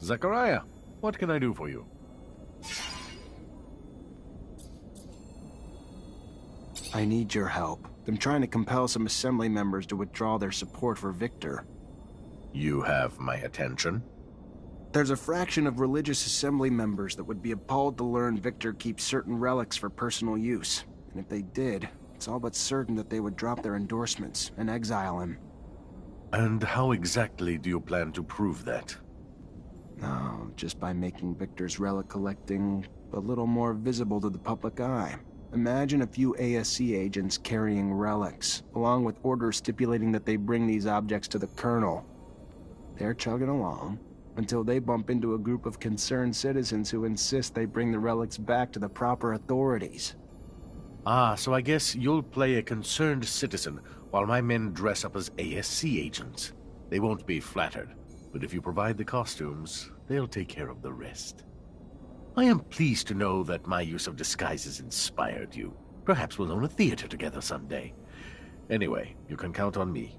Zachariah, what can I do for you? I need your help. I'm trying to compel some assembly members to withdraw their support for Victor. You have my attention. There's a fraction of religious assembly members that would be appalled to learn Victor keeps certain relics for personal use. And if they did, it's all but certain that they would drop their endorsements and exile him. And how exactly do you plan to prove that? Oh, just by making Victor's relic collecting a little more visible to the public eye. Imagine a few ASC agents carrying relics, along with orders stipulating that they bring these objects to the Colonel. They're chugging along until they bump into a group of concerned citizens who insist they bring the relics back to the proper authorities. Ah, so I guess you'll play a concerned citizen while my men dress up as ASC agents. They won't be flattered, but if you provide the costumes, they'll take care of the rest. I am pleased to know that my use of disguises inspired you. Perhaps we'll own a theater together someday. Anyway, you can count on me.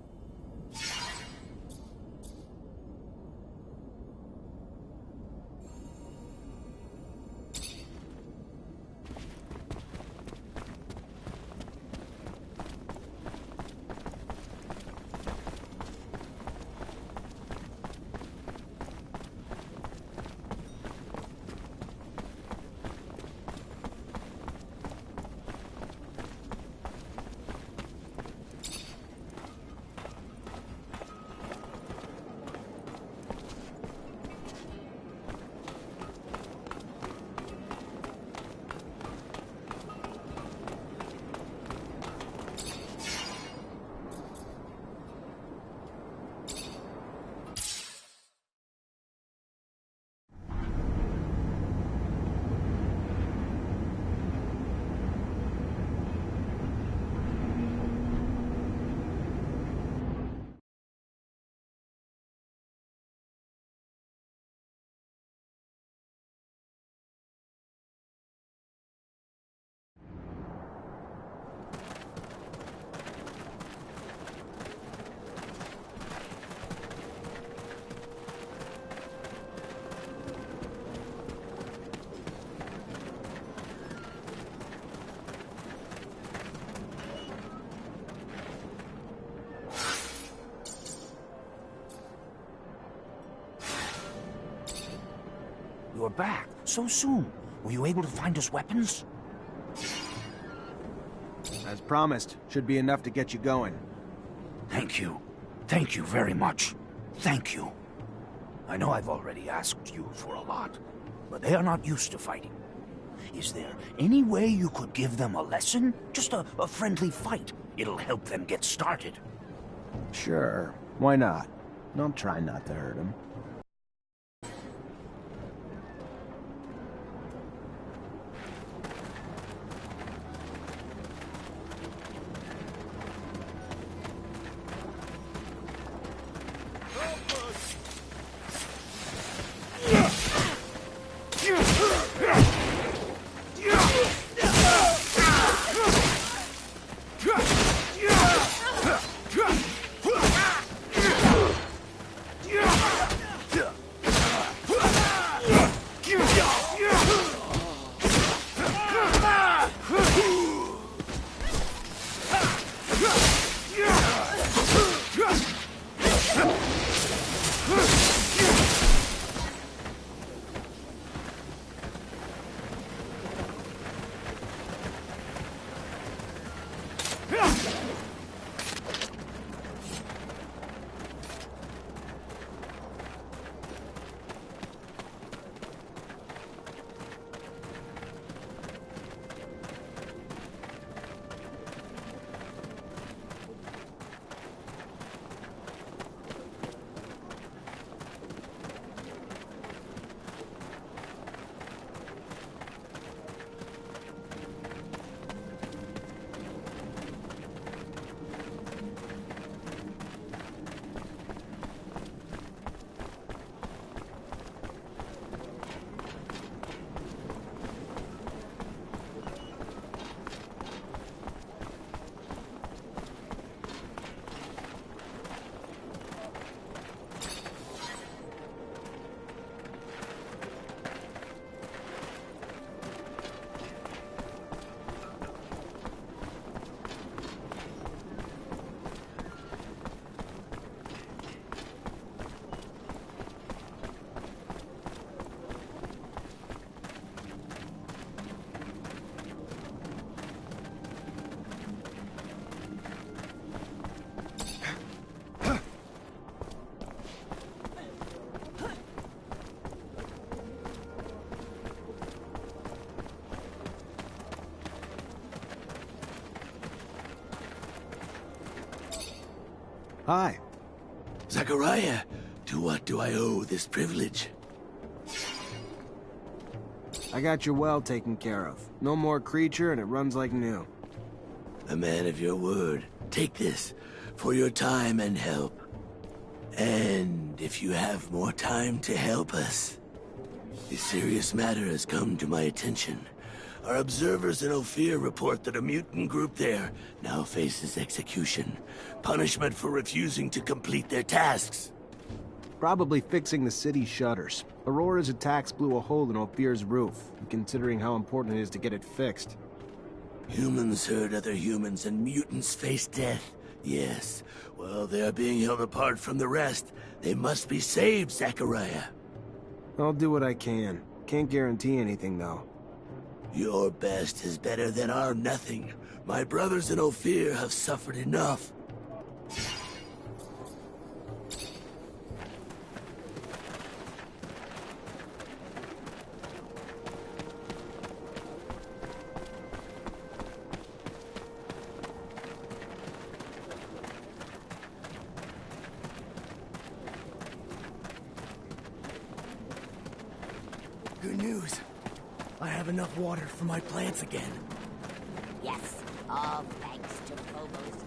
You're back. So soon. Were you able to find us weapons? As promised, should be enough to get you going. Thank you. Thank you very much. Thank you. I know I've already asked you for a lot, but they are not used to fighting. Is there any way you could give them a lesson? Just a friendly fight. It'll help them get started. Sure, why not? I'll try not to hurt him. Hi. Zachariah, to what do I owe this privilege? I got your well taken care of. No more creature, and it runs like new. A man of your word. Take this, for your time and help. And if you have more time to help us. A serious matter has come to my attention. Our observers in Ophir report that a mutant group there now faces execution. Punishment for refusing to complete their tasks. Probably fixing the city's shutters. Aurora's attacks blew a hole in Ophir's roof, and considering how important it is to get it fixed. Humans hurt other humans and mutants face death. Yes. Well, they are being held apart from the rest. They must be saved, Zachariah. I'll do what I can. Can't guarantee anything, though. Your best is better than our nothing. My brothers in Ophir have suffered enough. Good news. I have enough water for my plants again. Yes, all thanks to Phobos.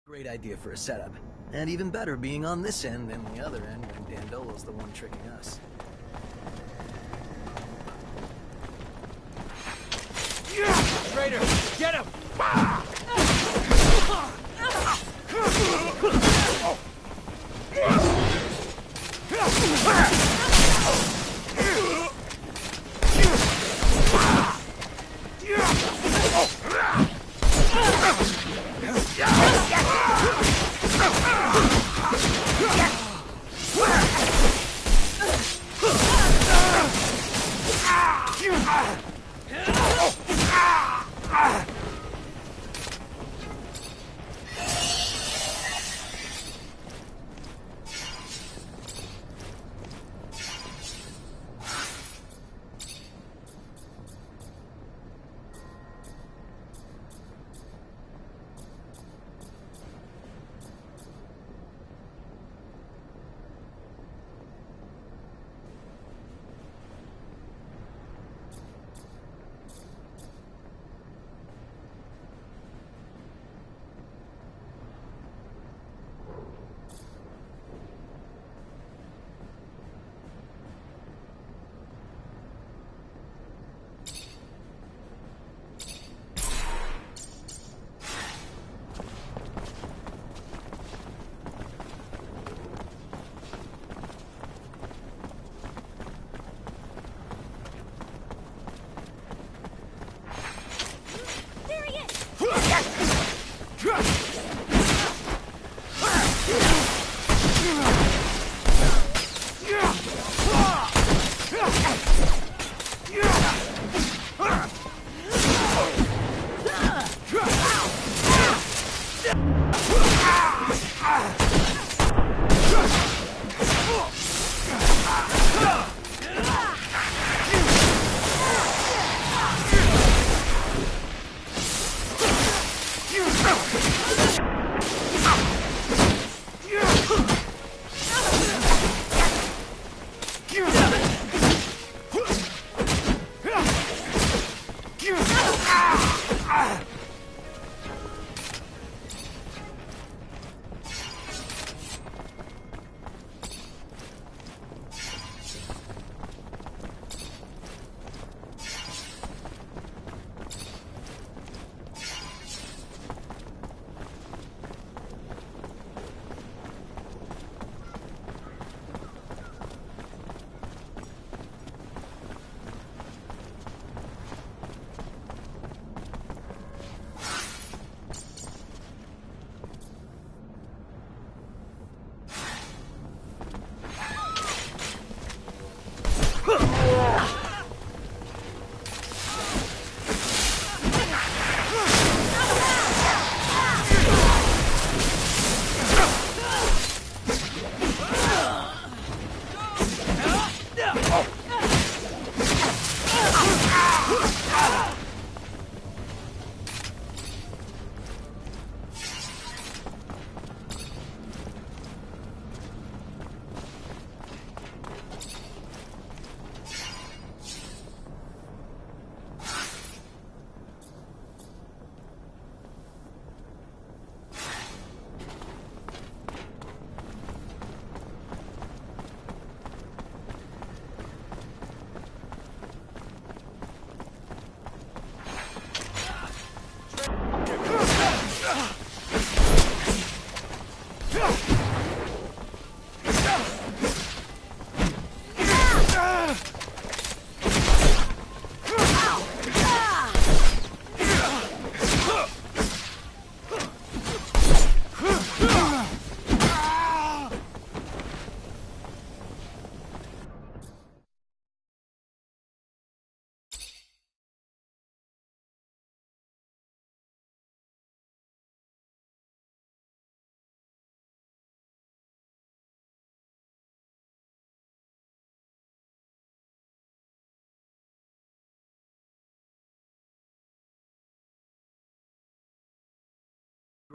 Great idea for a setup. And even better being on this end than the other end when Dandolo's the one tricking us. Traitor! Get him!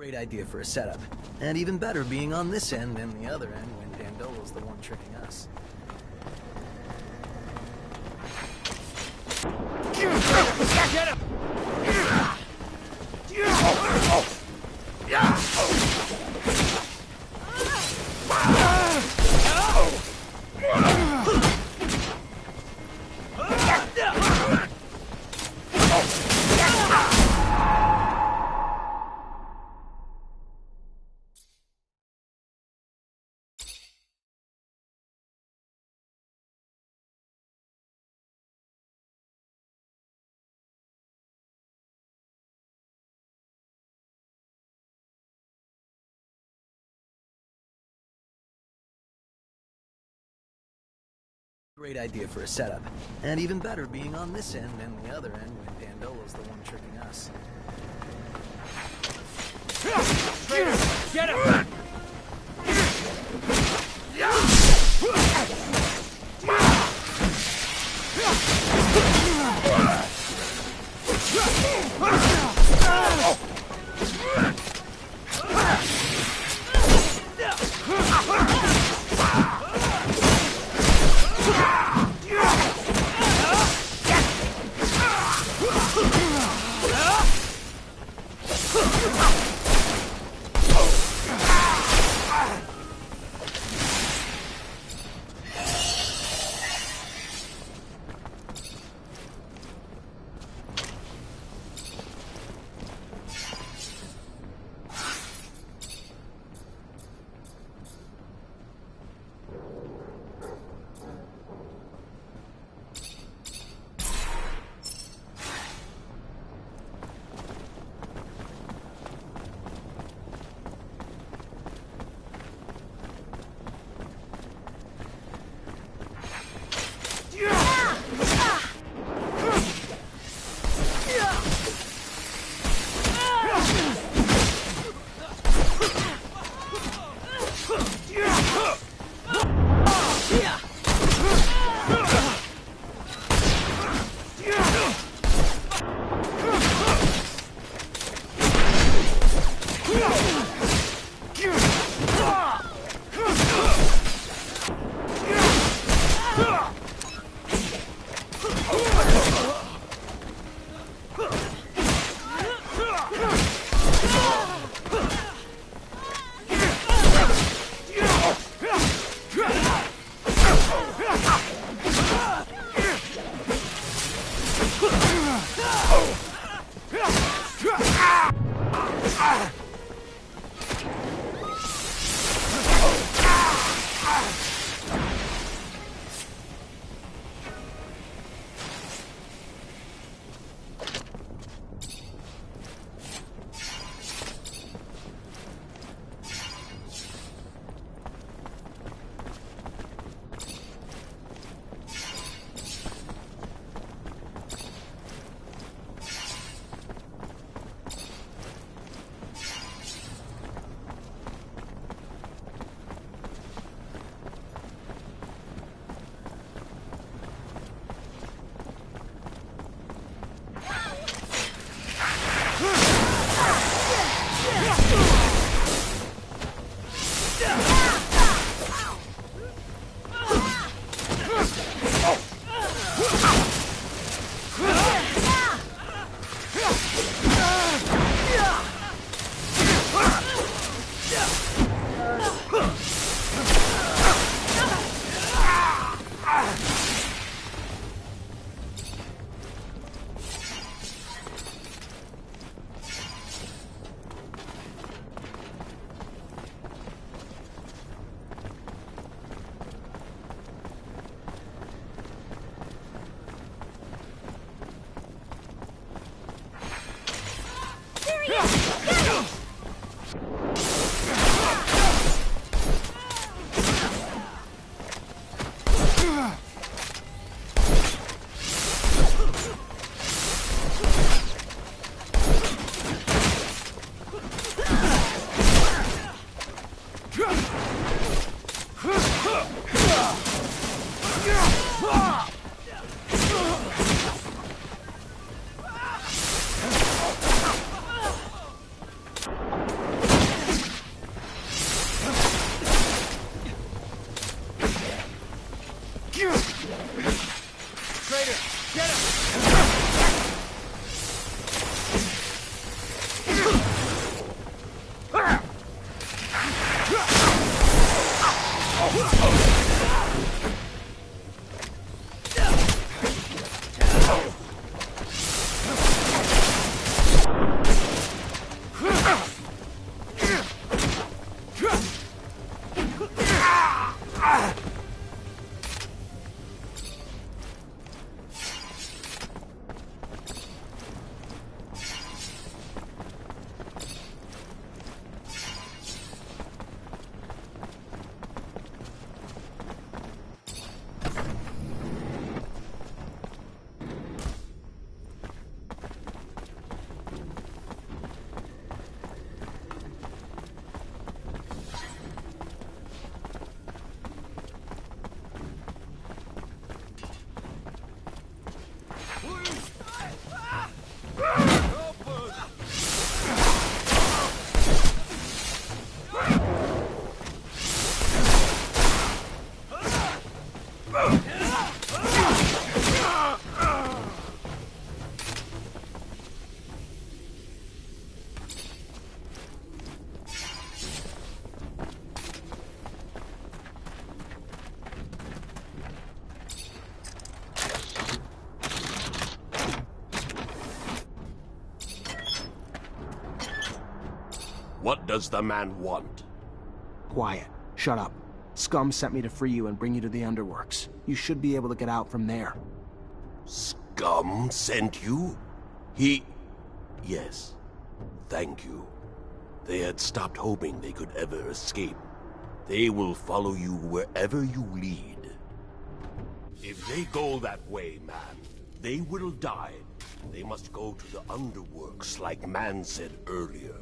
Great idea for a setup. And even better being on this end than the other end when Dandolo's the one tricking us. Get him! Great idea for a setup. And even better being on this end than the other end when Dandolo's the one tricking us. Get him! What does the man want? Quiet. Shut up. Scum sent me to free you and bring you to the Underworks. You should be able to get out from there. Scum sent you? He... Yes. Thank you. They had stopped hoping they could ever escape. They will follow you wherever you lead. If they go that way, man, they will die. They must go to the Underworks, like Man said earlier.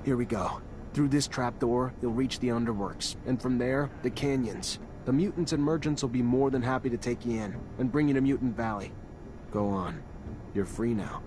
Here we go. Through this trapdoor, you'll reach the Underworks, and from there, the canyons. The mutants and merchants will be more than happy to take you in, and bring you to Mutant Valley. Go on. You're free now.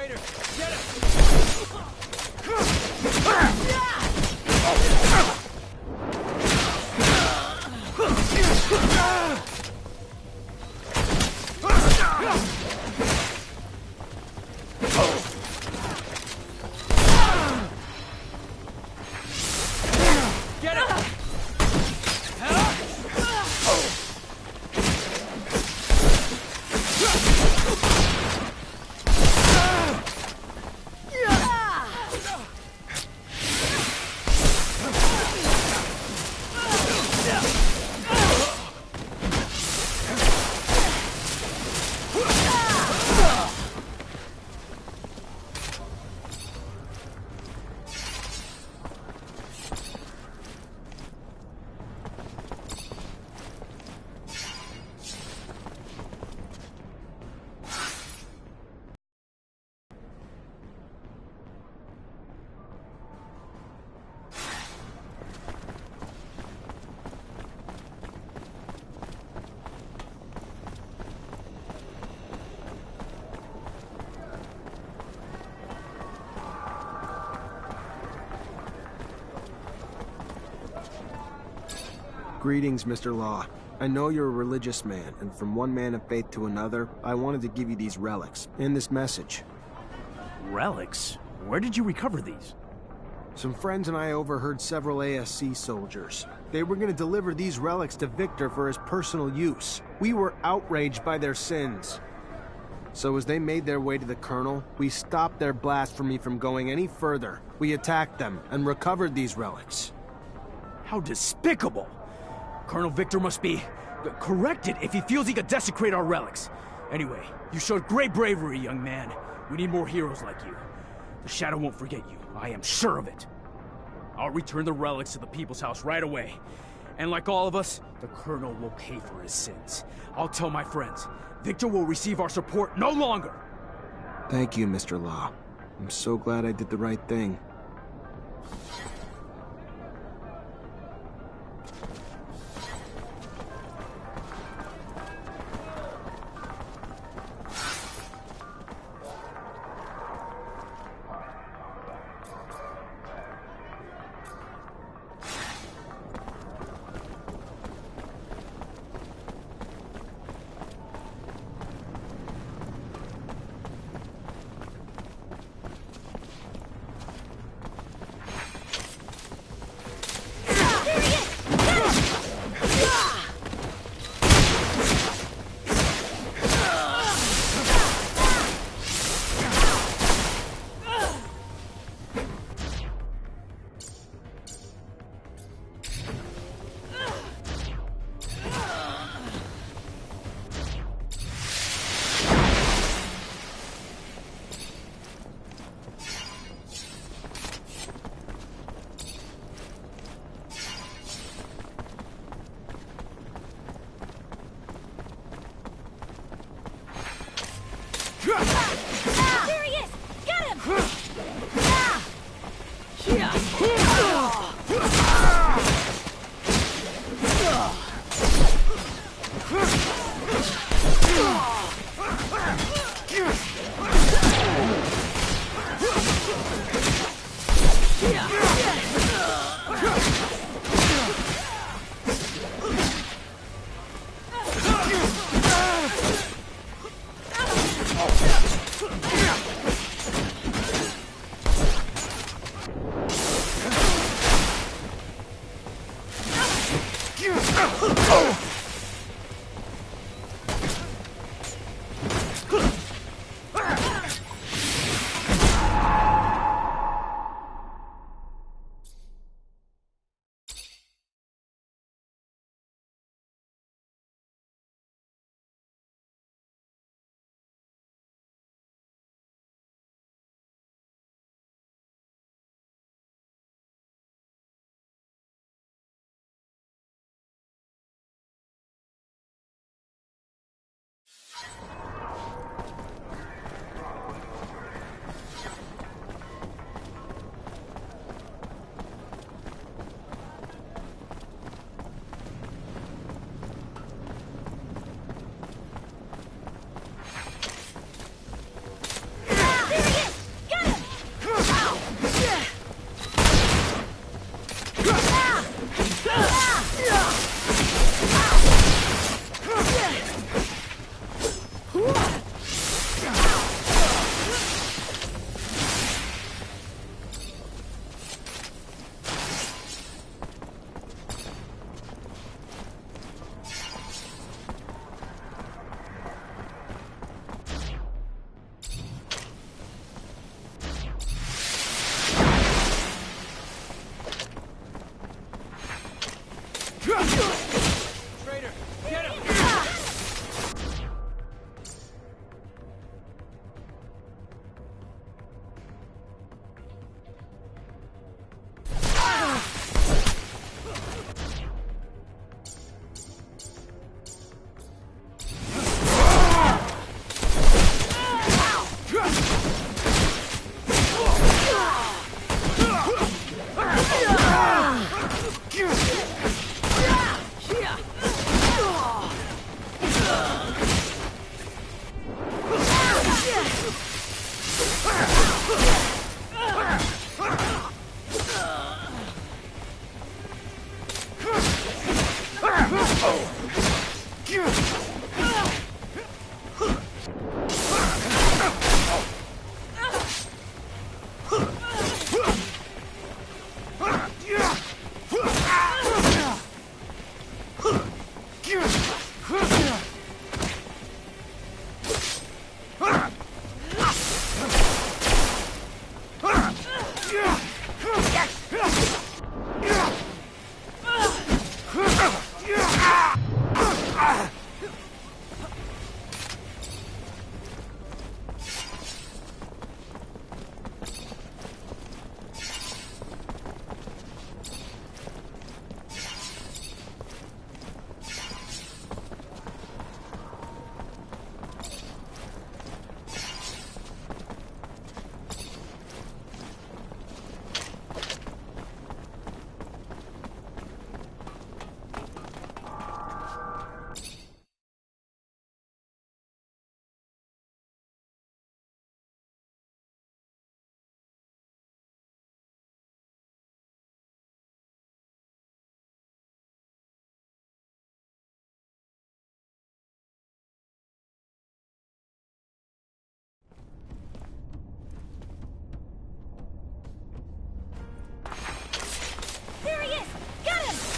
traitor! Get him! Get him! Greetings, Mr. Law. I know you're a religious man, and from one man of faith to another, I wanted to give you these relics, and this message. Relics? Where did you recover these? Some friends and I overheard several ASC soldiers. They were going to deliver these relics to Victor for his personal use. We were outraged by their sins. So as they made their way to the Colonel, we stopped their blasphemy from going any further. We attacked them and recovered these relics. How despicable! Colonel Victor must be corrected if he feels he could desecrate our relics. Anyway, you showed great bravery, young man. We need more heroes like you. The Shadow won't forget you. I am sure of it. I'll return the relics to the People's House right away. And like all of us, the Colonel will pay for his sins. I'll tell my friends. Victor will receive our support no longer. Thank you, Mr. Law. I'm so glad I did the right thing. There he is! Got him!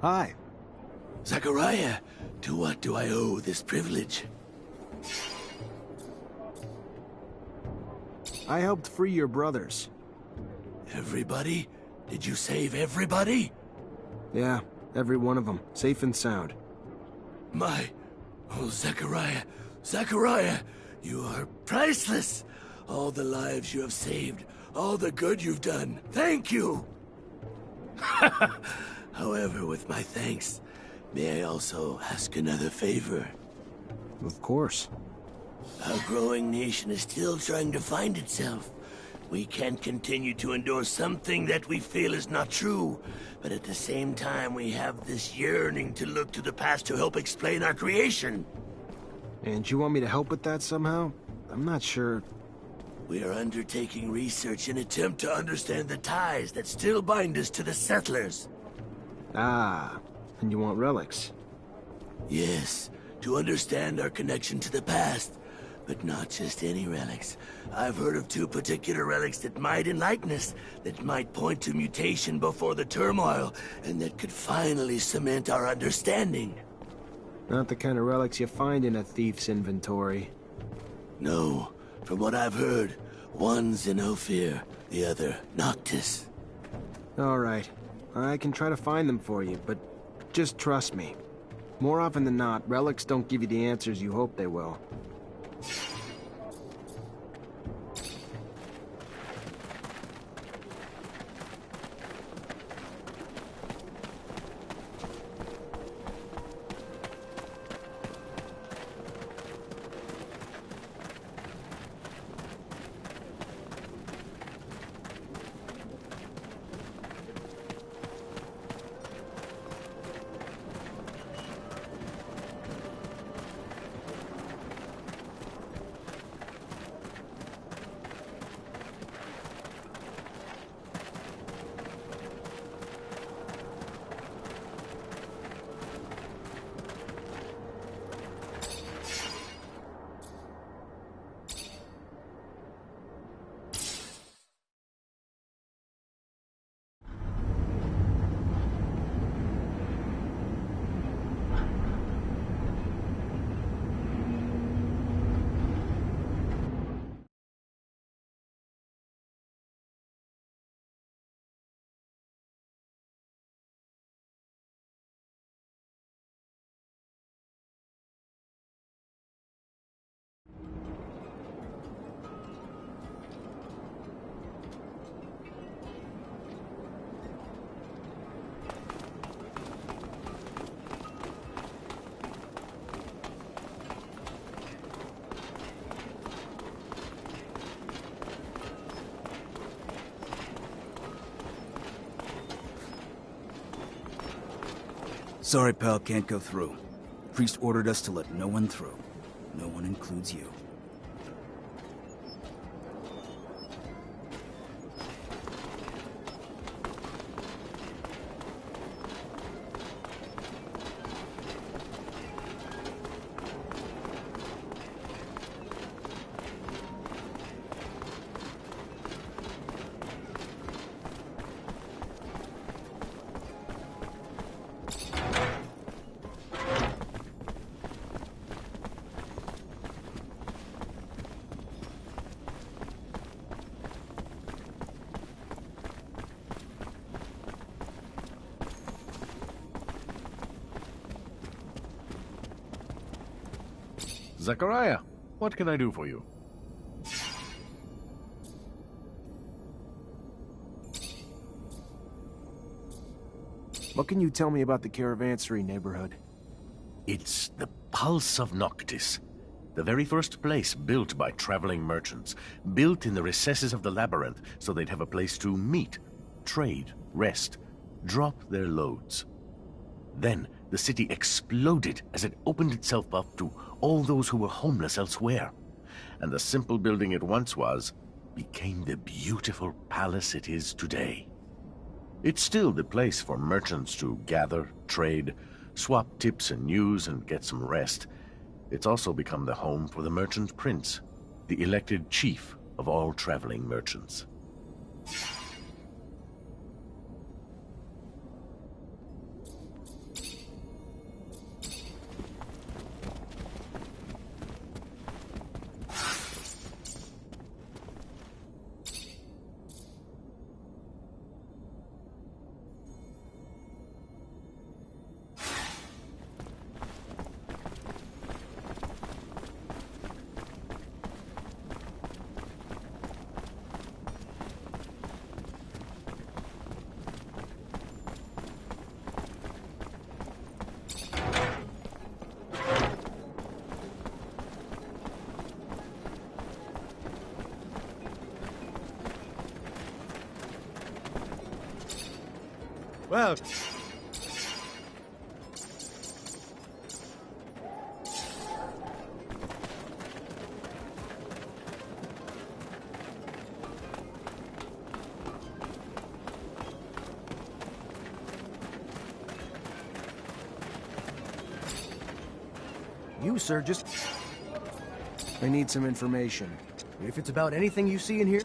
Hi. Zachariah, to what do I owe this privilege? I helped free your brothers. Everybody? Did you save everybody? Yeah, every one of them, safe and sound. Oh, Zachariah, Zachariah, you are priceless. All the lives you have saved, all the good you've done, thank you. However, with my thanks, may I also ask another favor? Of course. Our growing nation is still trying to find itself. We can't continue to endure something that we feel is not true, but at the same time we have this yearning to look to the past to help explain our creation. And you want me to help with that somehow? I'm not sure. We are undertaking research in attempt to understand the ties that still bind us to the settlers. Ah, and you want relics? Yes, to understand our connection to the past. But not just any relics. I've heard of 2 particular relics that might enlighten us, that might point to mutation before the turmoil, and that could finally cement our understanding. Not the kind of relics you find in a thief's inventory. No, from what I've heard, one's in Ophir, the other Noctis. Alright, I can try to find them for you, but just trust me. More often than not, relics don't give you the answers you hope they will. Sorry, pal, can't go through. Priest ordered us to let no one through. No one includes you. Zachariah, what can I do for you? What can you tell me about the Caravansary neighborhood? It's the pulse of Noctis. The very first place built by traveling merchants. Built in the recesses of the labyrinth so they'd have a place to meet, trade, rest, drop their loads. Then the city exploded as it opened itself up to all those who were homeless elsewhere. And the simple building it once was became the beautiful palace it is today. It's still the place for merchants to gather, trade, swap tips and news, and get some rest. It's also become the home for the merchant prince, the elected chief of all traveling merchants. Well... You, sir, just... I need some information. If it's about anything you see in here...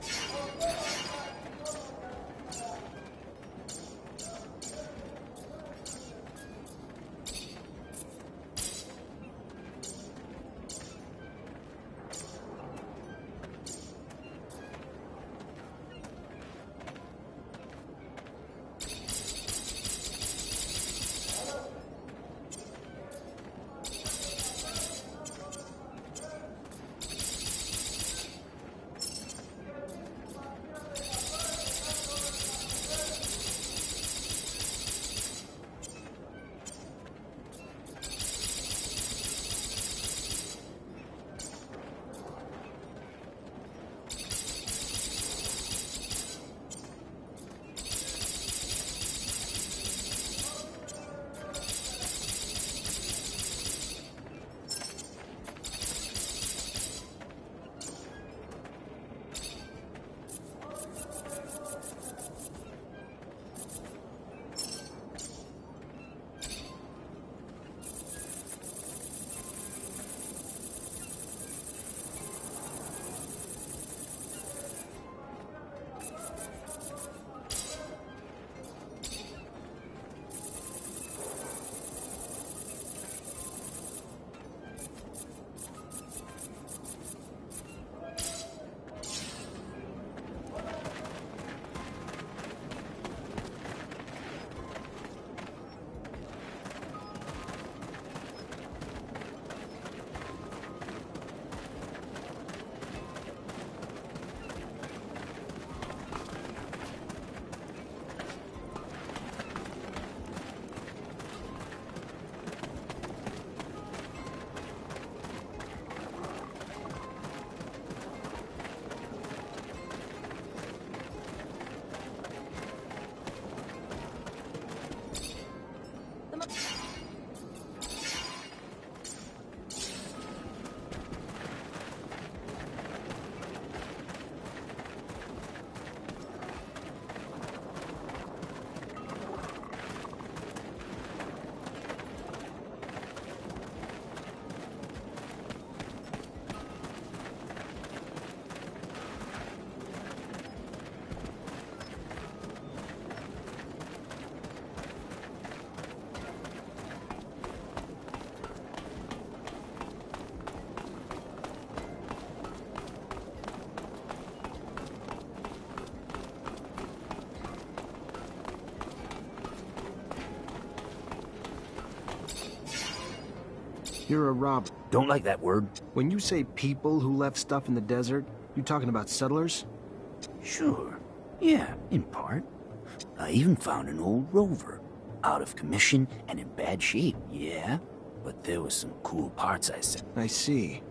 You're a robber. Don't like that word. When you say people who left stuff in the desert, you talking about settlers? Sure. Yeah, in part. I even found an old rover. Out of commission and in bad shape, yeah. But there was some cool parts I sent. I see.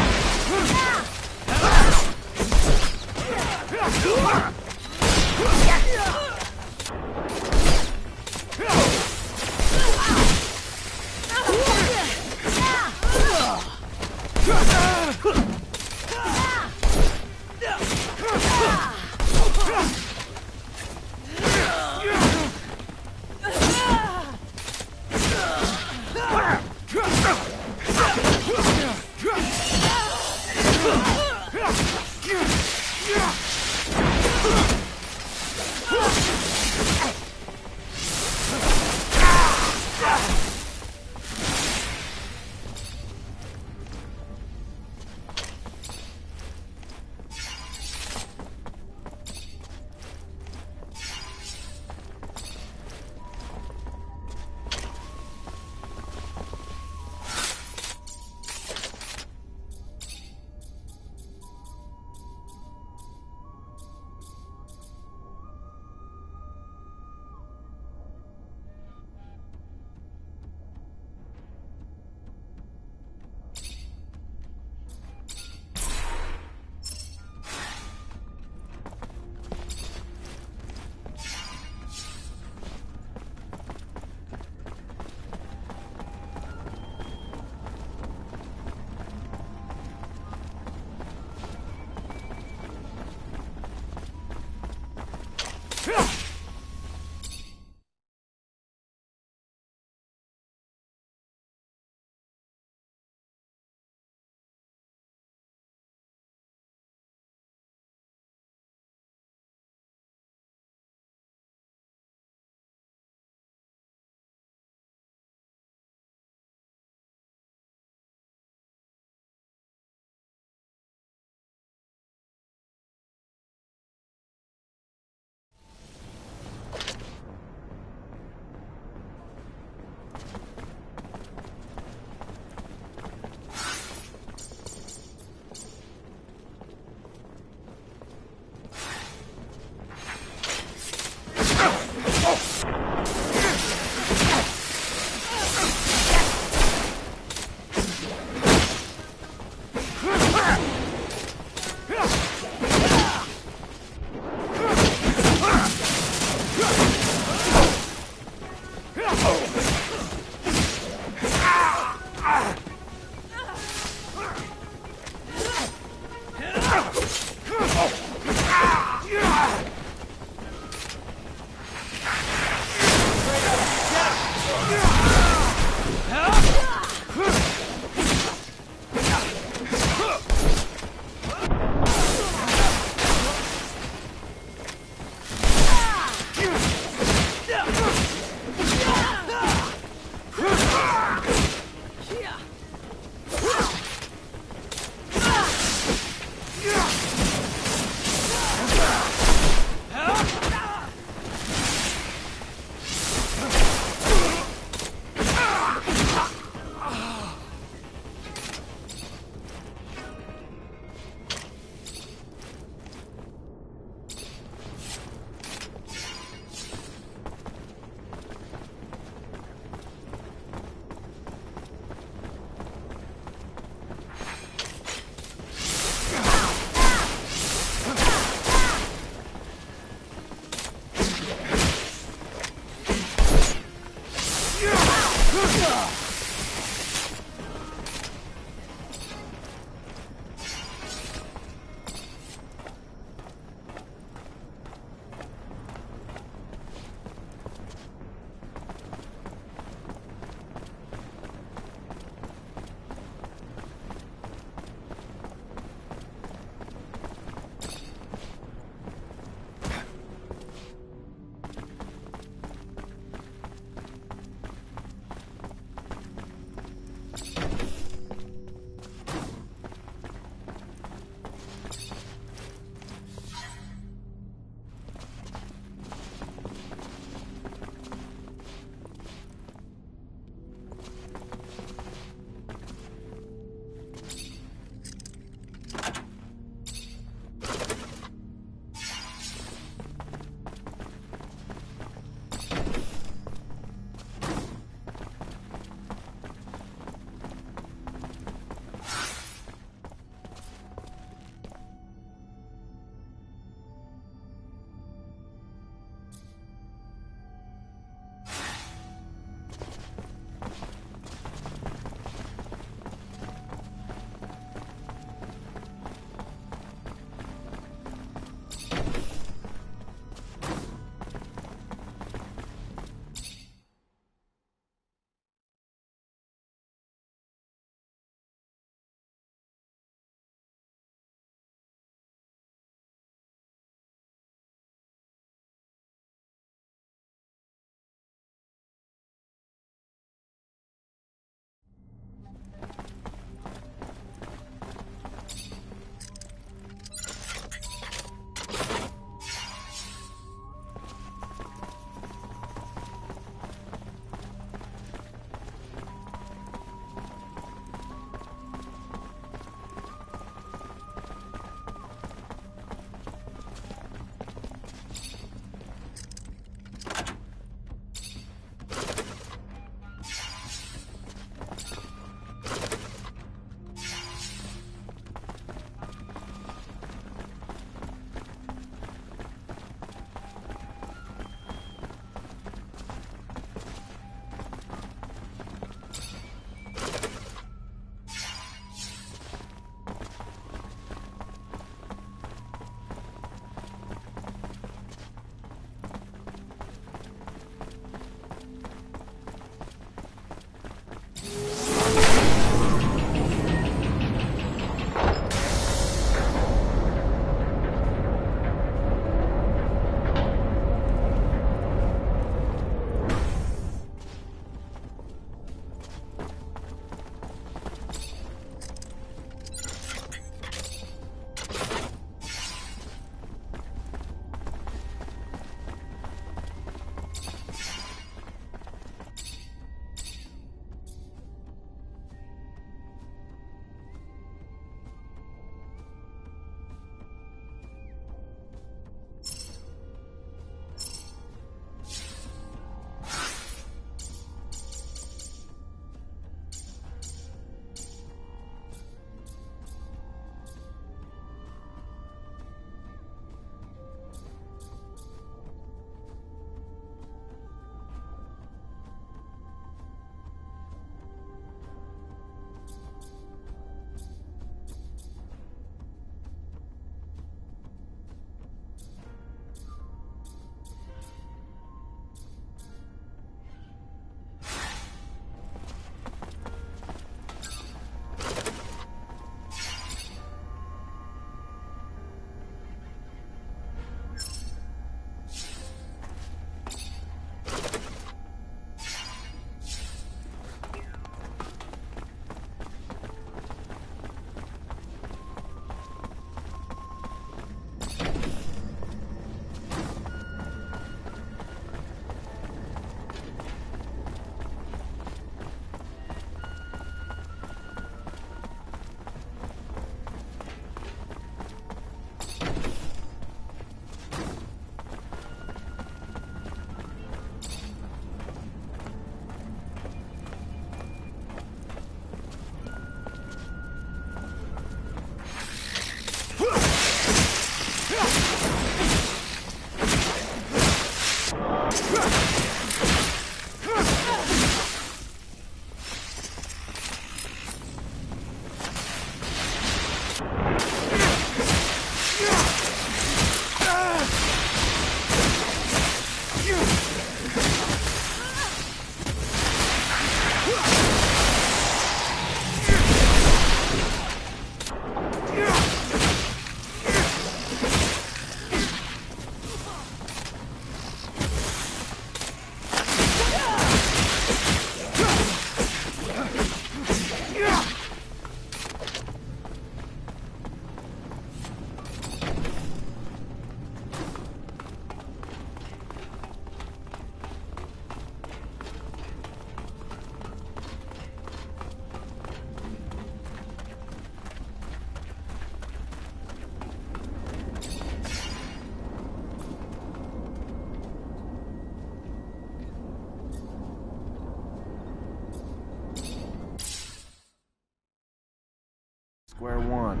square one.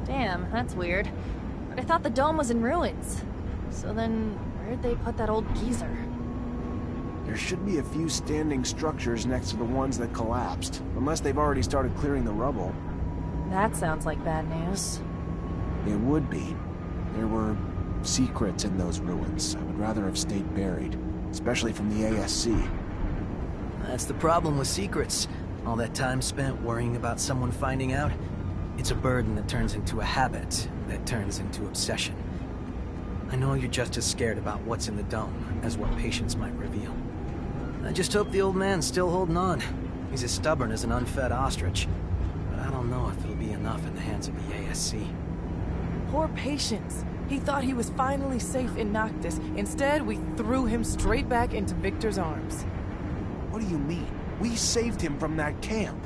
Damn, that's weird. But I thought the dome was in ruins. So then, where'd they put that old geezer? There should be a few standing structures next to the ones that collapsed, unless they've already started clearing the rubble. That sounds like bad news. It would be. There were secrets in those ruins. I would rather have stayed buried, especially from the ASC. That's the problem with secrets. All that time spent worrying about someone finding out, it's a burden that turns into a habit, that turns into obsession. I know you're just as scared about what's in the dome as what patience might reveal. I just hope the old man's still holding on. He's as stubborn as an unfed ostrich. But I don't know if it'll be enough in the hands of the ASC. Poor Patience. He thought he was finally safe in Noctis. Instead, we threw him straight back into Victor's arms. What do you mean? We saved him from that camp.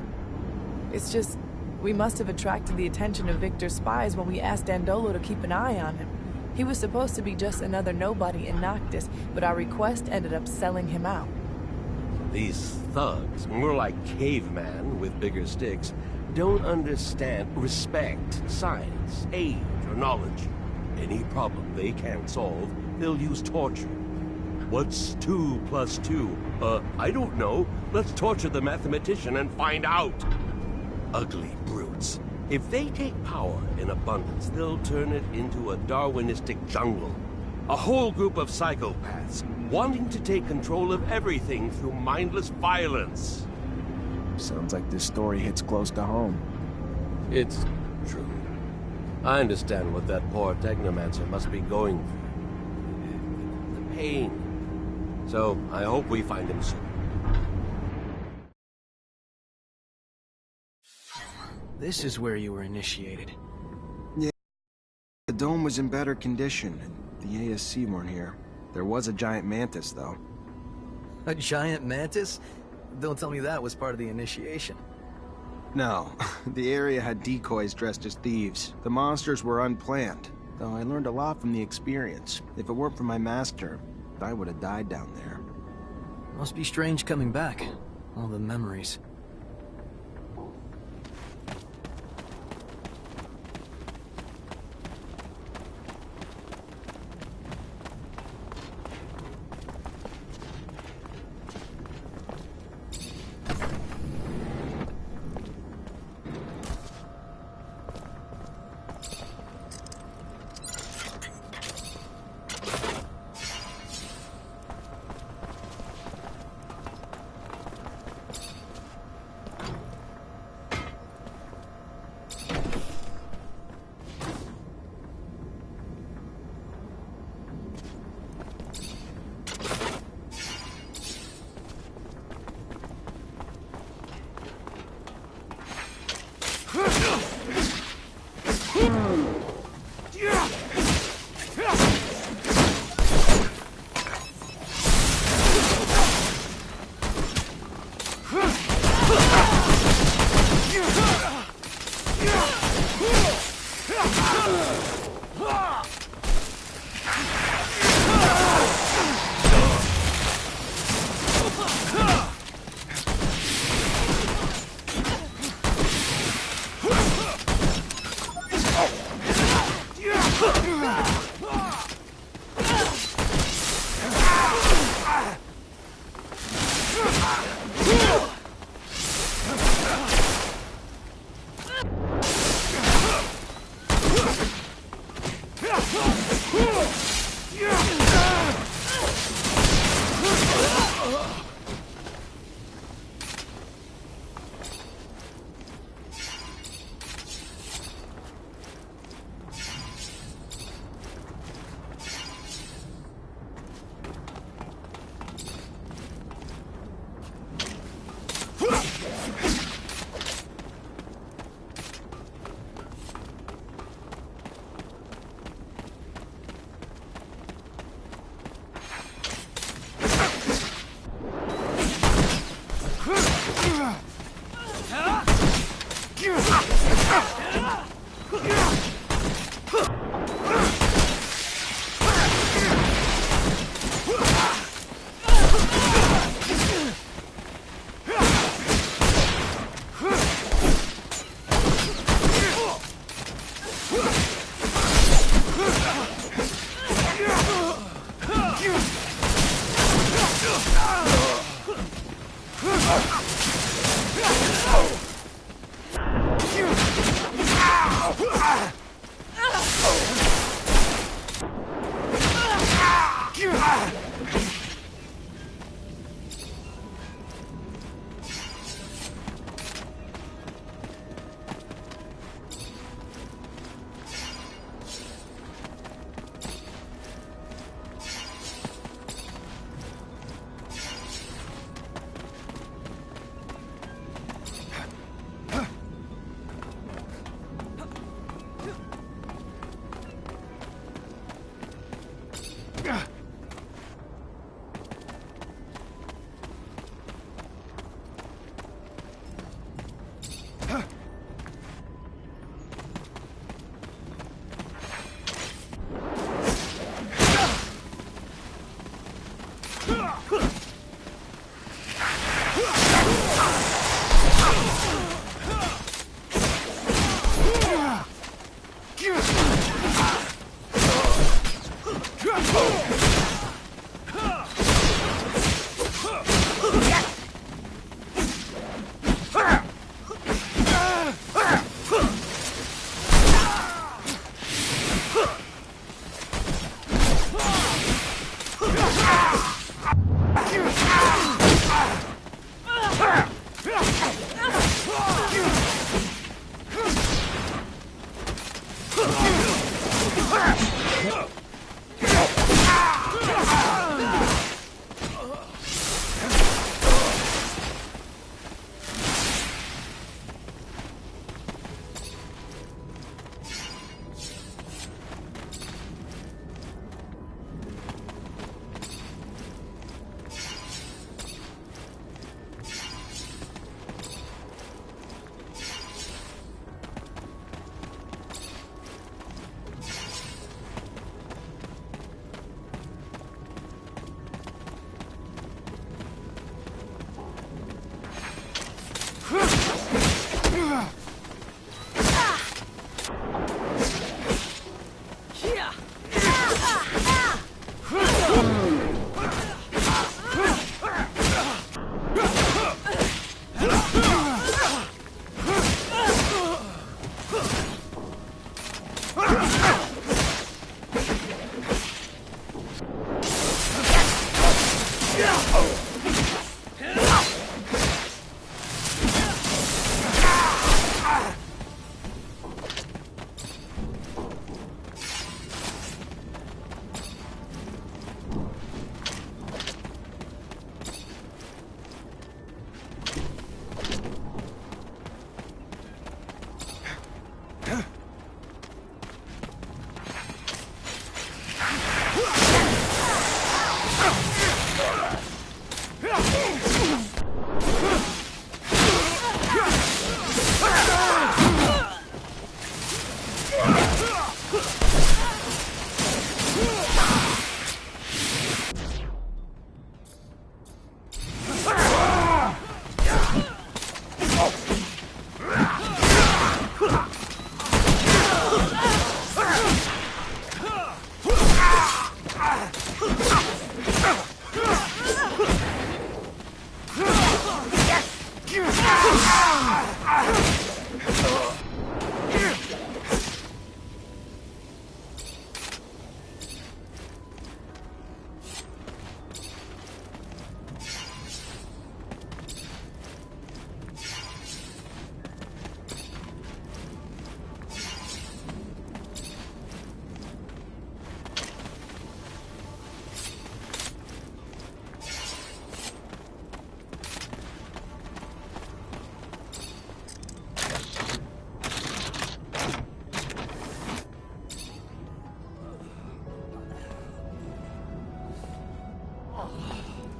It's just, we must have attracted the attention of Victor's spies when we asked Dandolo to keep an eye on him. He was supposed to be just another nobody in Noctis, but our request ended up selling him out. These thugs, more like cavemen with bigger sticks, don't understand respect, science, age, or knowledge. Any problem they can't solve, they'll use torture. What's 2 plus 2? I don't know. Let's torture the mathematician and find out. Ugly brutes. If they take power in abundance, they'll turn it into a Darwinistic jungle. A whole group of psychopaths, wanting to take control of everything through mindless violence. Sounds like this story hits close to home. It's true. I understand what that poor Technomancer must be going through. The pain. So, I hope we find him soon. This is where you were initiated. The dome was in better condition, and the ASC weren't here. There was a giant mantis, though. A giant mantis? Don't tell me that was part of the initiation. No, the area had decoys dressed as thieves. The monsters were unplanned, though I learned a lot from the experience. If it weren't for my master, I would have died down there. Must be strange coming back. All the memories.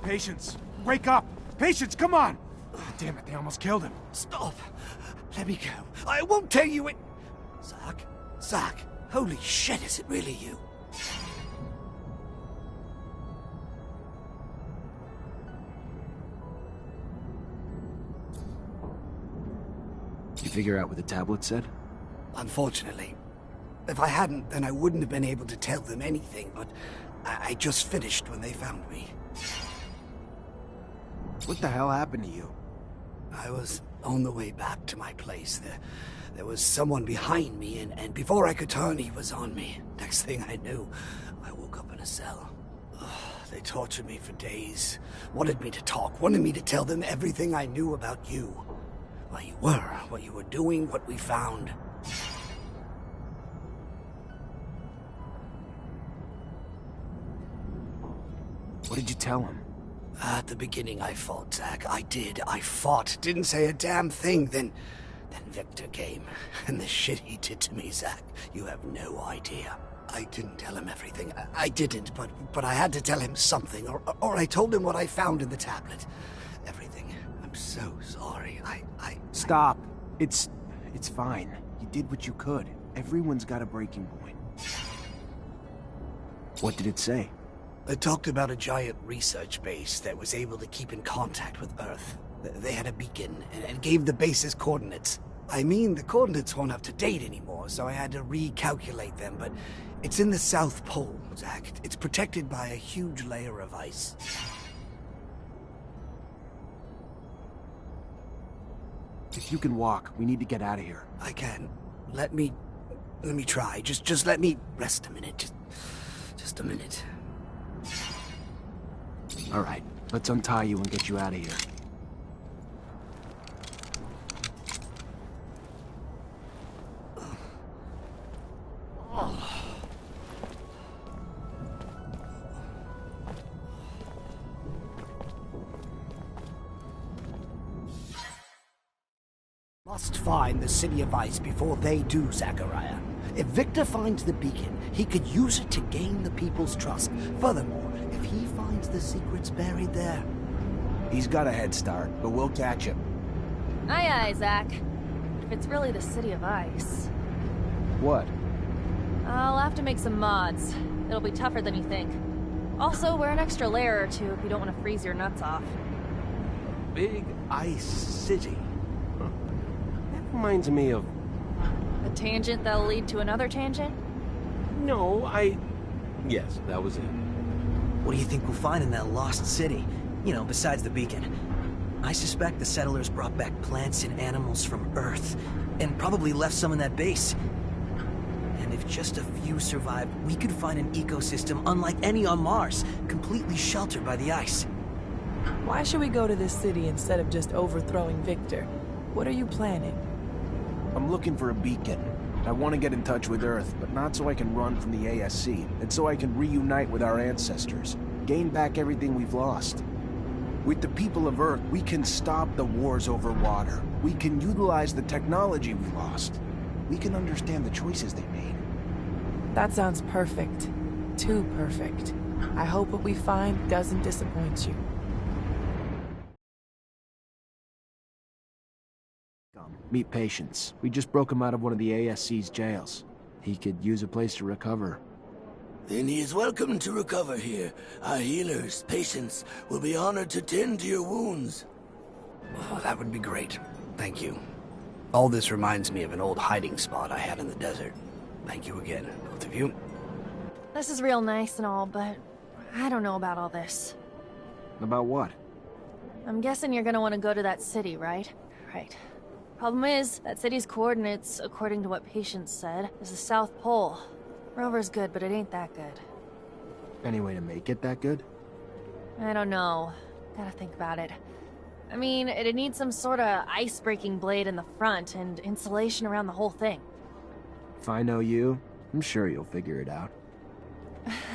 Patience! Wake up! Patience, come on! Damn it, they almost killed him. Stop! Let me go. I won't tell you it... Zack? Zack? Holy shit, is it really you? You figure out what the tablet said? Unfortunately. If I hadn't, then I wouldn't have been able to tell them anything, but I just finished when they found me. What the hell happened to you? I was on the way back to my place. There was someone behind me, and before I could turn, he was on me. Next thing I knew, I woke up in a cell. Ugh, they tortured me for days. Wanted me to talk, wanted me to tell them everything I knew about you. Where you were, what you were doing, what we found. What did you tell him? At the beginning, I fought, Zack. I did. I fought. Didn't say a damn thing. Then Victor came. And the shit he did to me, Zack, you have no idea. I didn't tell him everything. I didn't, but I had to tell him something. Or I told him what I found in the tablet. Everything. I'm so sorry. Stop. It's fine. You did what you could. Everyone's got a breaking point. What did it say? It talked about a giant research base that was able to keep in contact with Earth. They had a beacon and gave the base's coordinates. I mean, the coordinates weren't up to date anymore, so I had to recalculate them, but it's in the South Pole. Zach, it's protected by a huge layer of ice. If you can walk, we need to get out of here. I can. Let me try. Just let me rest a minute. Just a minute. All right, let's untie you and get you out of here. Must find the City of Ice before they do, Zachariah. If Victor finds the beacon, he could use it to gain the people's trust. Furthermore, if he finds the secrets buried there... He's got a head start, but we'll catch him. Aye, aye, Zach. If it's really the City of Ice. What? I'll have to make some mods. It'll be tougher than you think. Also, wear an extra layer or two if you don't want to freeze your nuts off. Big ice city. That reminds me of... A tangent that'll lead to another tangent? No, Yes, that was it. What do you think we'll find in that lost city? You know, besides the beacon. I suspect the settlers brought back plants and animals from Earth, and probably left some in that base. And if just a few survived, we could find an ecosystem unlike any on Mars, completely sheltered by the ice. Why should we go to this city instead of just overthrowing Victor? What are you planning? I'm looking for a beacon. I want to get in touch with Earth, but not so I can run from the ASC, and so I can reunite with our ancestors, gain back everything we've lost. With the people of Earth, we can stop the wars over water. We can utilize the technology we lost. We can understand the choices they made. That sounds perfect. Too perfect. I hope what we find doesn't disappoint you. Meet Patience. We just broke him out of one of the ASC's jails. He could use a place to recover. Then he is welcome to recover here. Our healers, patients, will be honored to tend to your wounds. Oh, that would be great. Thank you. All this reminds me of an old hiding spot I had in the desert. Thank you again, both of you. This is real nice and all, but I don't know about all this. About what? I'm guessing you're gonna want to go to that city, right? Right. Problem is, that city's coordinates, according to what Patience said, is the South Pole. Rover's good, but it ain't that good. Any way to make it that good? I don't know. Gotta think about it. I mean, it'd need some sort of ice-breaking blade in the front and insulation around the whole thing. If I know you, I'm sure you'll figure it out.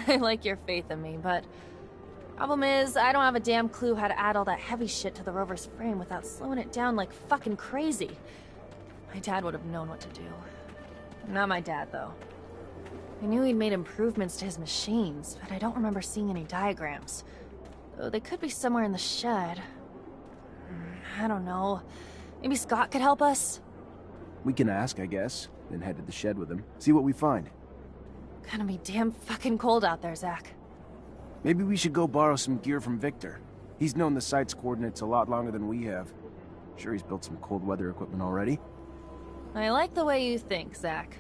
I like your faith in me, but... Problem is, I don't have a damn clue how to add all that heavy shit to the rover's frame without slowing it down like fucking crazy. My dad would have known what to do. Not my dad, though. I knew he'd made improvements to his machines, but I don't remember seeing any diagrams. Though they could be somewhere in the shed. I don't know. Maybe Scott could help us? We can ask, I guess, then head to the shed with him. See what we find. Gonna be damn fucking cold out there, Zach. Maybe we should go borrow some gear from Victor. He's known the site's coordinates a lot longer than we have. Sure, he's built some cold weather equipment already. I like the way you think, Zach.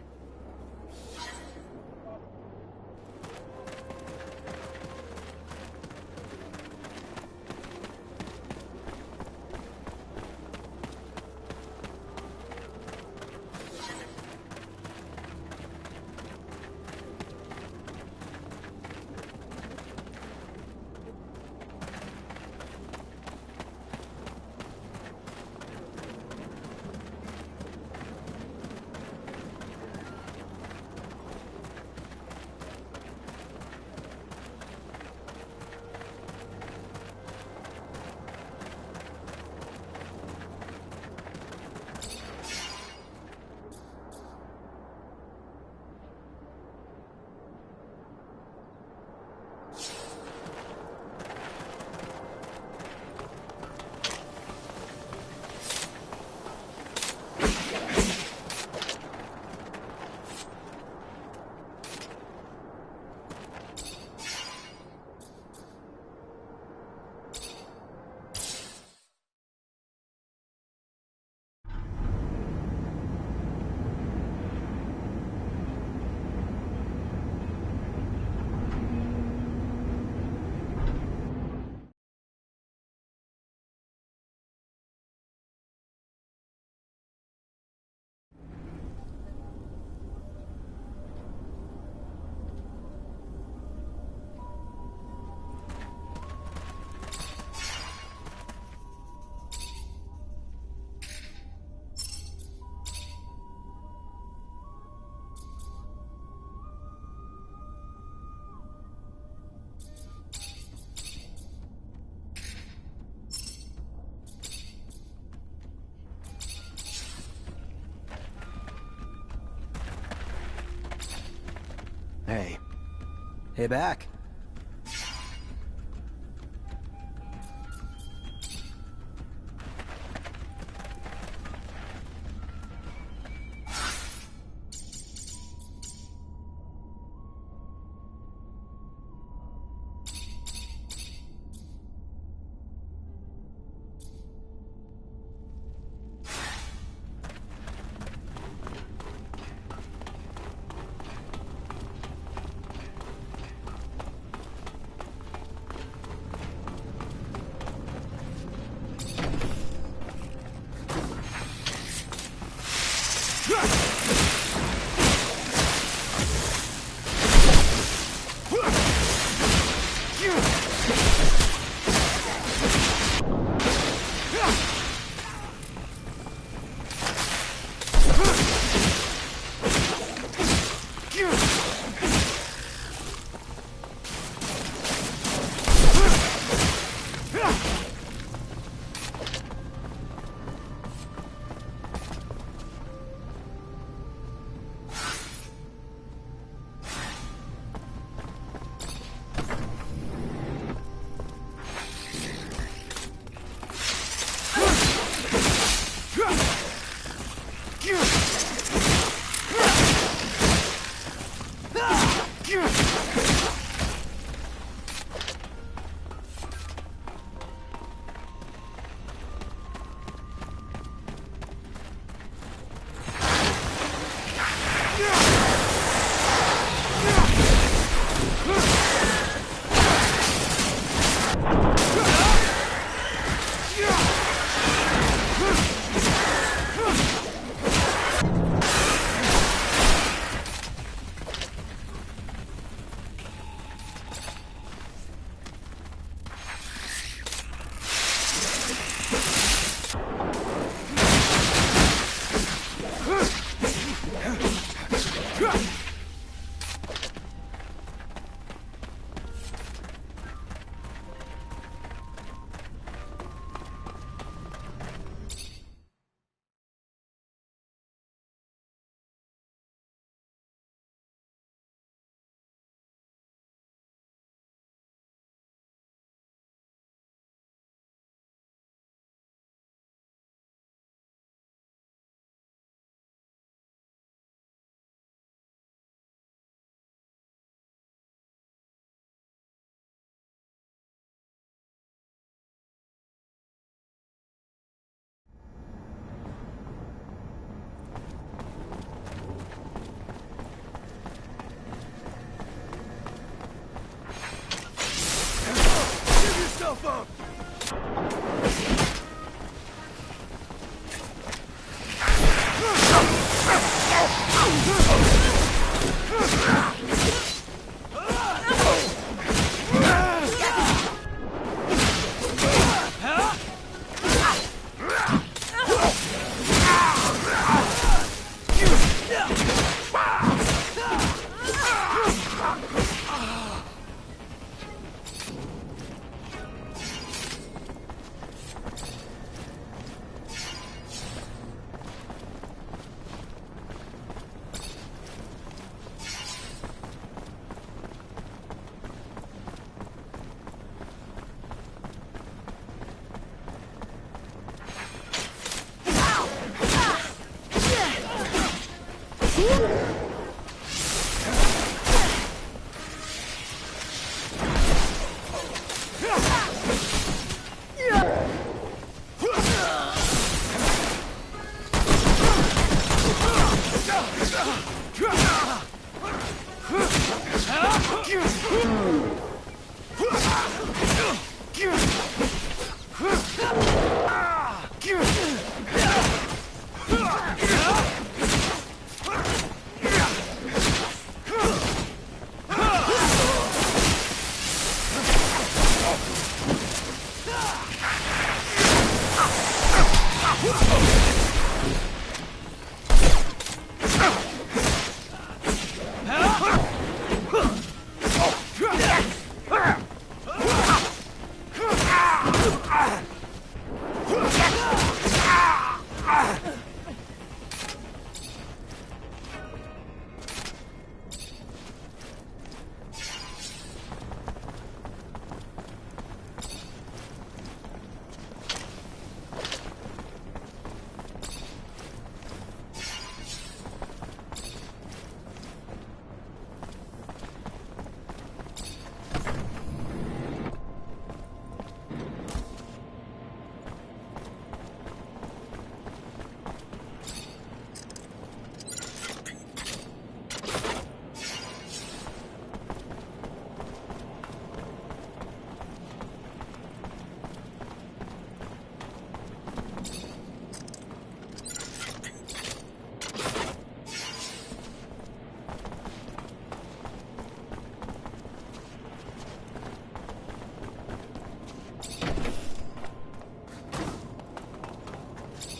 Hey, back.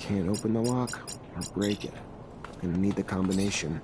Can't open the lock or break it. Gonna need the combination.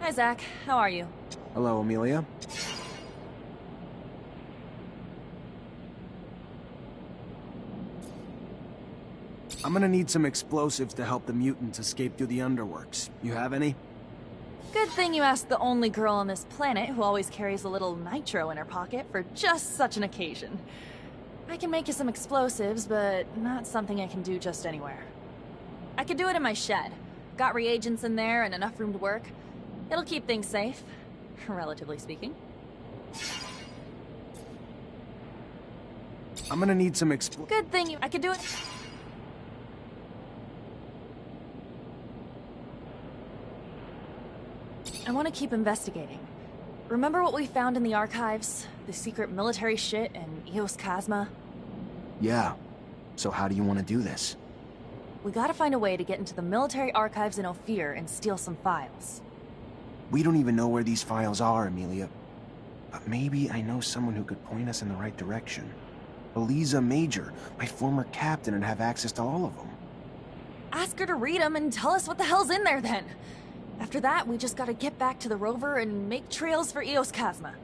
Hi, Zach. How are you? Hello, Amelia. I'm gonna need some explosives to help the mutants escape through the underworks. You have any? Good thing you asked the only girl on this planet who always carries a little nitro in her pocket for just such an occasion. I can make you some explosives, but not something I can do just anywhere. I could do it in my shed. Got reagents in there and enough room to work. It'll keep things safe, relatively speaking. I'm gonna need some Good thing I could do it. I want to keep investigating. Remember what we found in the archives? The secret military shit and Eos Chasma? Yeah. So how do you want to do this? We gotta find a way to get into the military archives in Ophir and steal some files. We don't even know where these files are, Amelia. But maybe I know someone who could point us in the right direction. Eliza Major, my former captain, and have access to all of them. Ask her to read them and tell us what the hell's in there then. After that, we just gotta get back to the rover and make trails for Eos Chasma.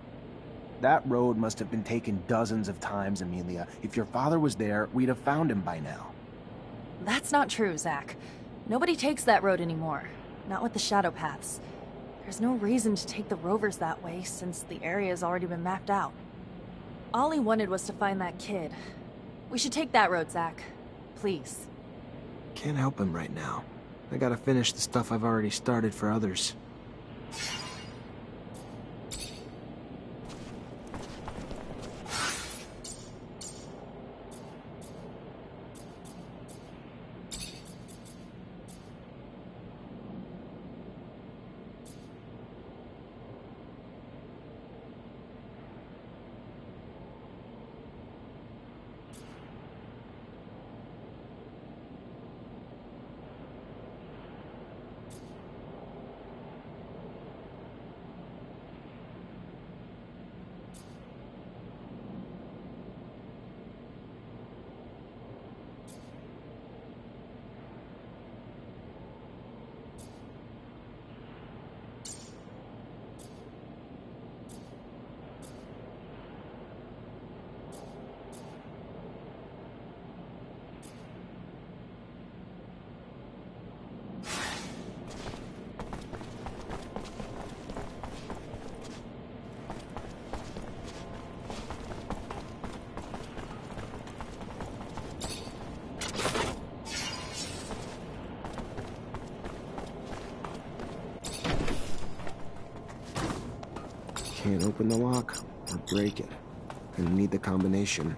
That road must have been taken dozens of times, Amelia. If your father was there, we'd have found him by now. That's not true, Zach. Nobody takes that road anymore. Not with the shadow paths. There's no reason to take the rovers that way, since the area's already been mapped out. All he wanted was to find that kid. We should take that road, Zach. Please. Can't help him right now. I gotta finish the stuff I've already started for others. Can't open the lock or break it. Gonna need the combination.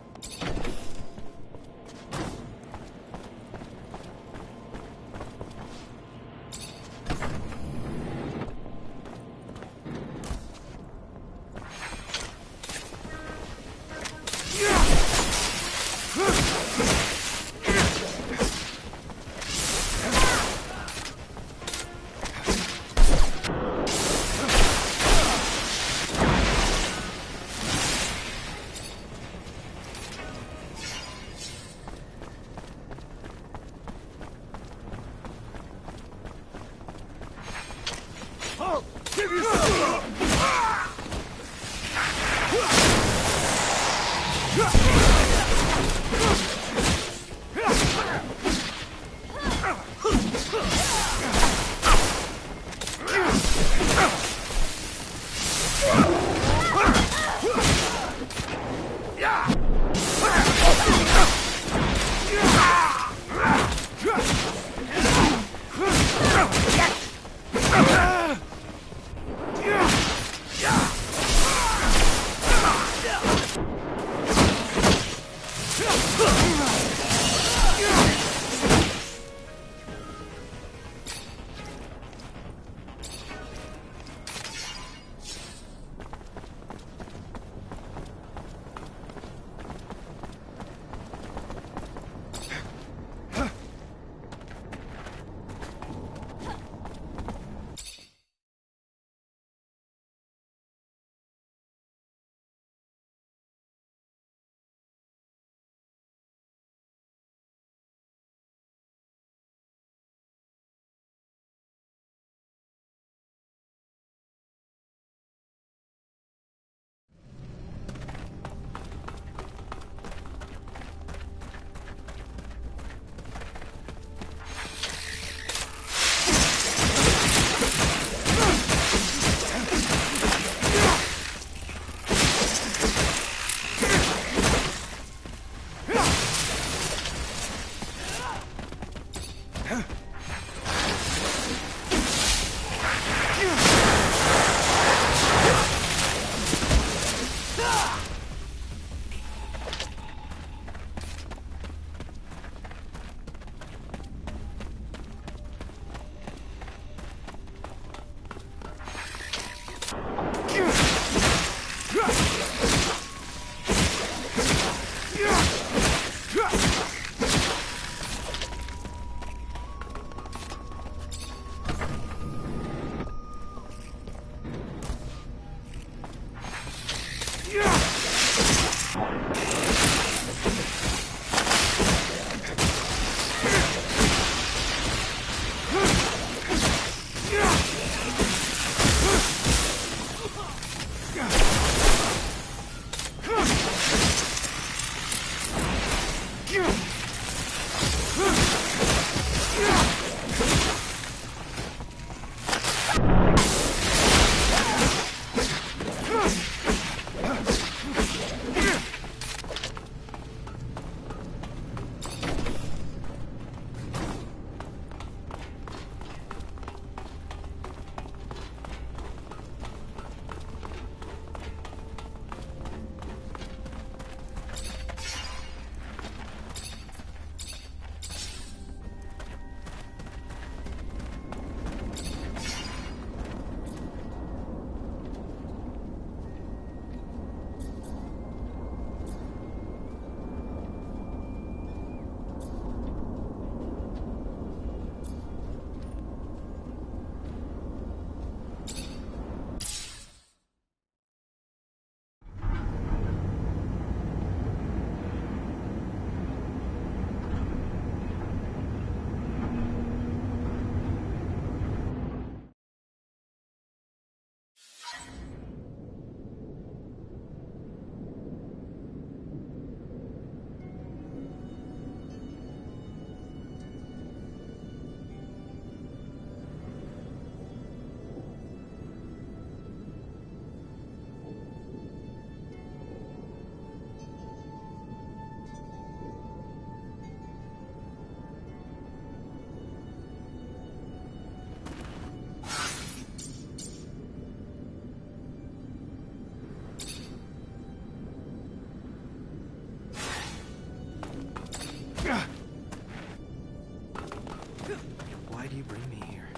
Why do you bring me here?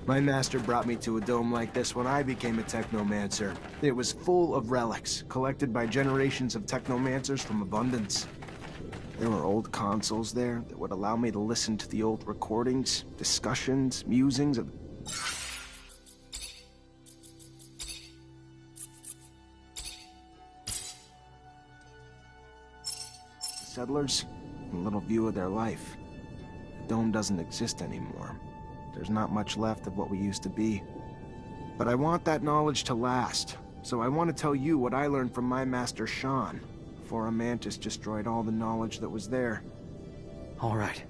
My master brought me to a dome like this when I became a Technomancer. It was full of relics, collected by generations of Technomancers from Abundance. There were old consoles there that would allow me to listen to the old recordings, discussions, musings of settlers, and a little view of their life. The dome doesn't exist anymore. There's not much left of what we used to be. But I want that knowledge to last, so I want to tell you what I learned from my master Sean, before a mantis destroyed all the knowledge that was there. All right.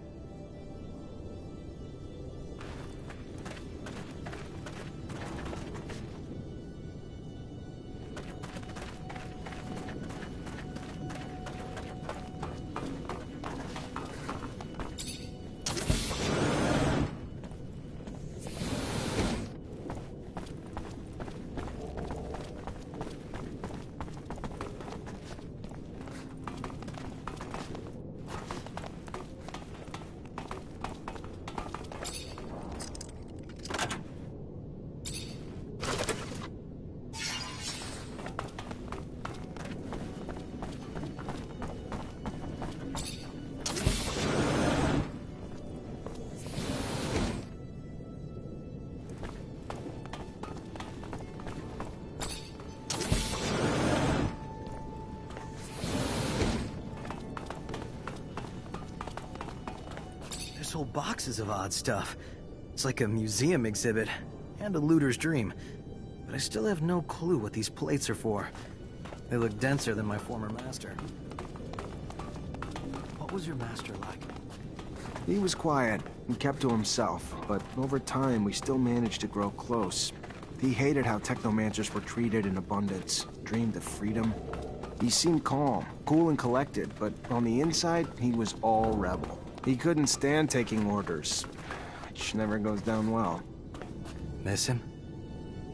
There's whole boxes of odd stuff. It's like a museum exhibit, and a looter's dream. But I still have no clue what these plates are for. They look denser than my former master. What was your master like? He was quiet and kept to himself, but over time we still managed to grow close. He hated how Technomancers were treated in Abundance, dreamed of freedom. He seemed calm, cool and collected, but on the inside, he was all rebel. He couldn't stand taking orders, which never goes down well. Miss him?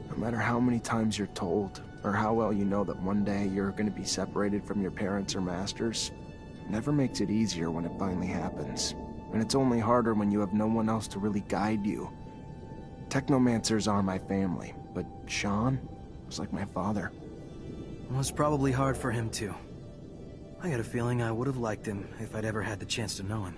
No matter how many times you're told, or how well you know that one day you're going to be separated from your parents or masters, it never makes it easier when it finally happens. And it's only harder when you have no one else to really guide you. Technomancers are my family, but Sean was like my father. It was probably hard for him too. I got a feeling I would have liked him if I'd ever had the chance to know him.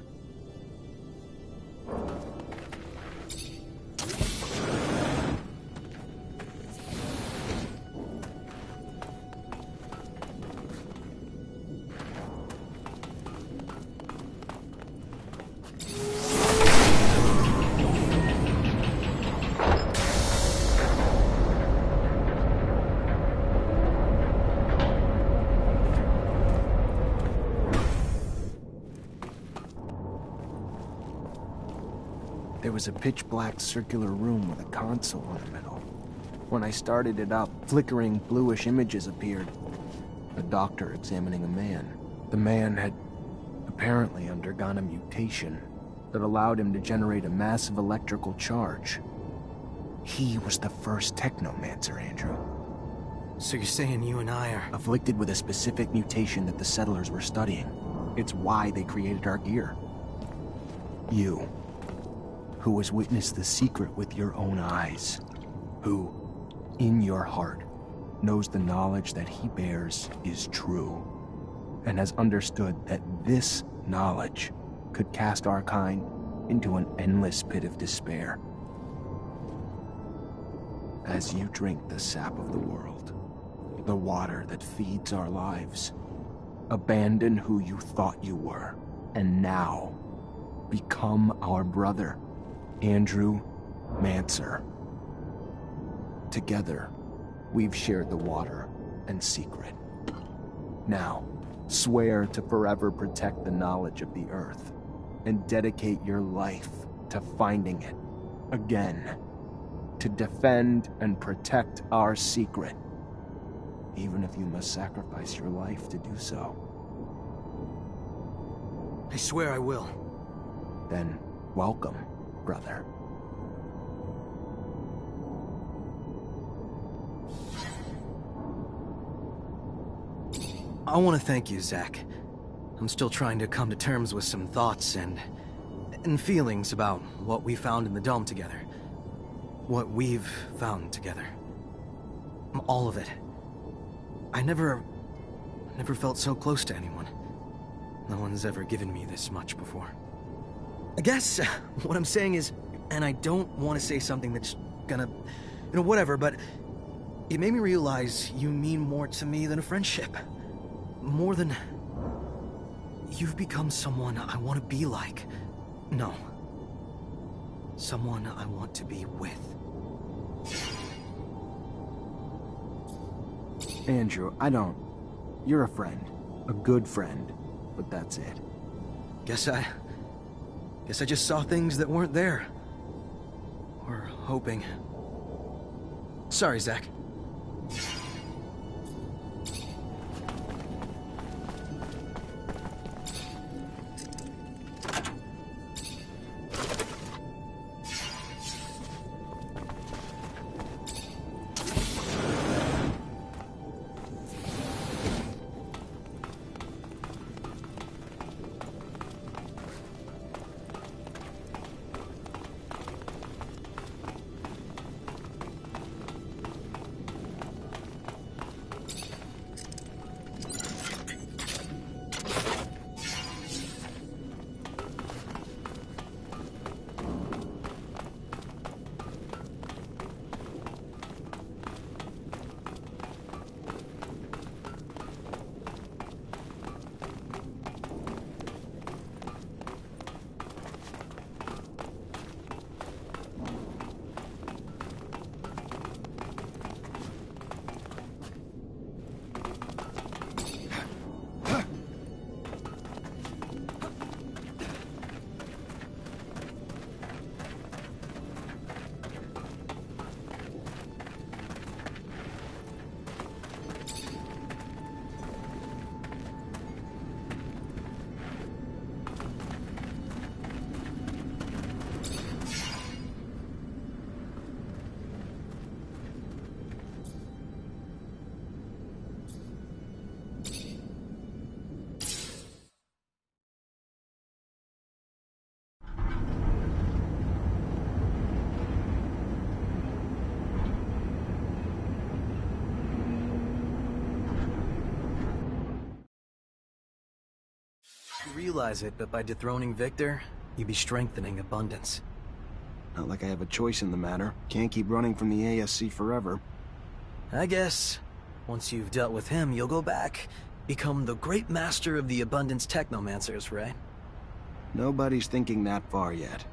There was a pitch-black circular room with a console in the middle. When I started it up, flickering bluish images appeared. A doctor examining a man. The man had apparently undergone a mutation that allowed him to generate a massive electrical charge. He was the first Technomancer, Andrew. So you're saying you and I are... Afflicted with a specific mutation that the settlers were studying. It's why they created our gear. You, who has witnessed the secret with your own eyes, who, in your heart, knows the knowledge that he bears is true, and has understood that this knowledge could cast our kind into an endless pit of despair. As you drink the sap of the world, the water that feeds our lives, abandon who you thought you were, and now become our brother, Andrew Mancer. Together, we've shared the water and secret. Now, swear to forever protect the knowledge of the Earth, and dedicate your life to finding it again, to defend and protect our secret, even if you must sacrifice your life to do so. I swear I will. Then, welcome, brother. I want to thank you, Zach. I'm still trying to come to terms with some thoughts and feelings about what we found in the dome together. What we've found together. All of it. I never felt so close to anyone. No one's ever given me this much before. I guess what I'm saying is, and I don't want to say something that's gonna, whatever, but it made me realize you mean more to me than a friendship. More than... You've become someone I want to be like. No. Someone I want to be with. Andrew, I don't... You're a friend. A good friend. But that's it. Guess I just saw things that weren't there. Or hoping. Sorry, Zach. You realize it, but by dethroning Victor, you'd be strengthening Abundance. Not like I have a choice in the matter. Can't keep running from the ASC forever. I guess, once you've dealt with him, you'll go back. Become the great master of the Abundance Technomancers, right? Nobody's thinking that far yet.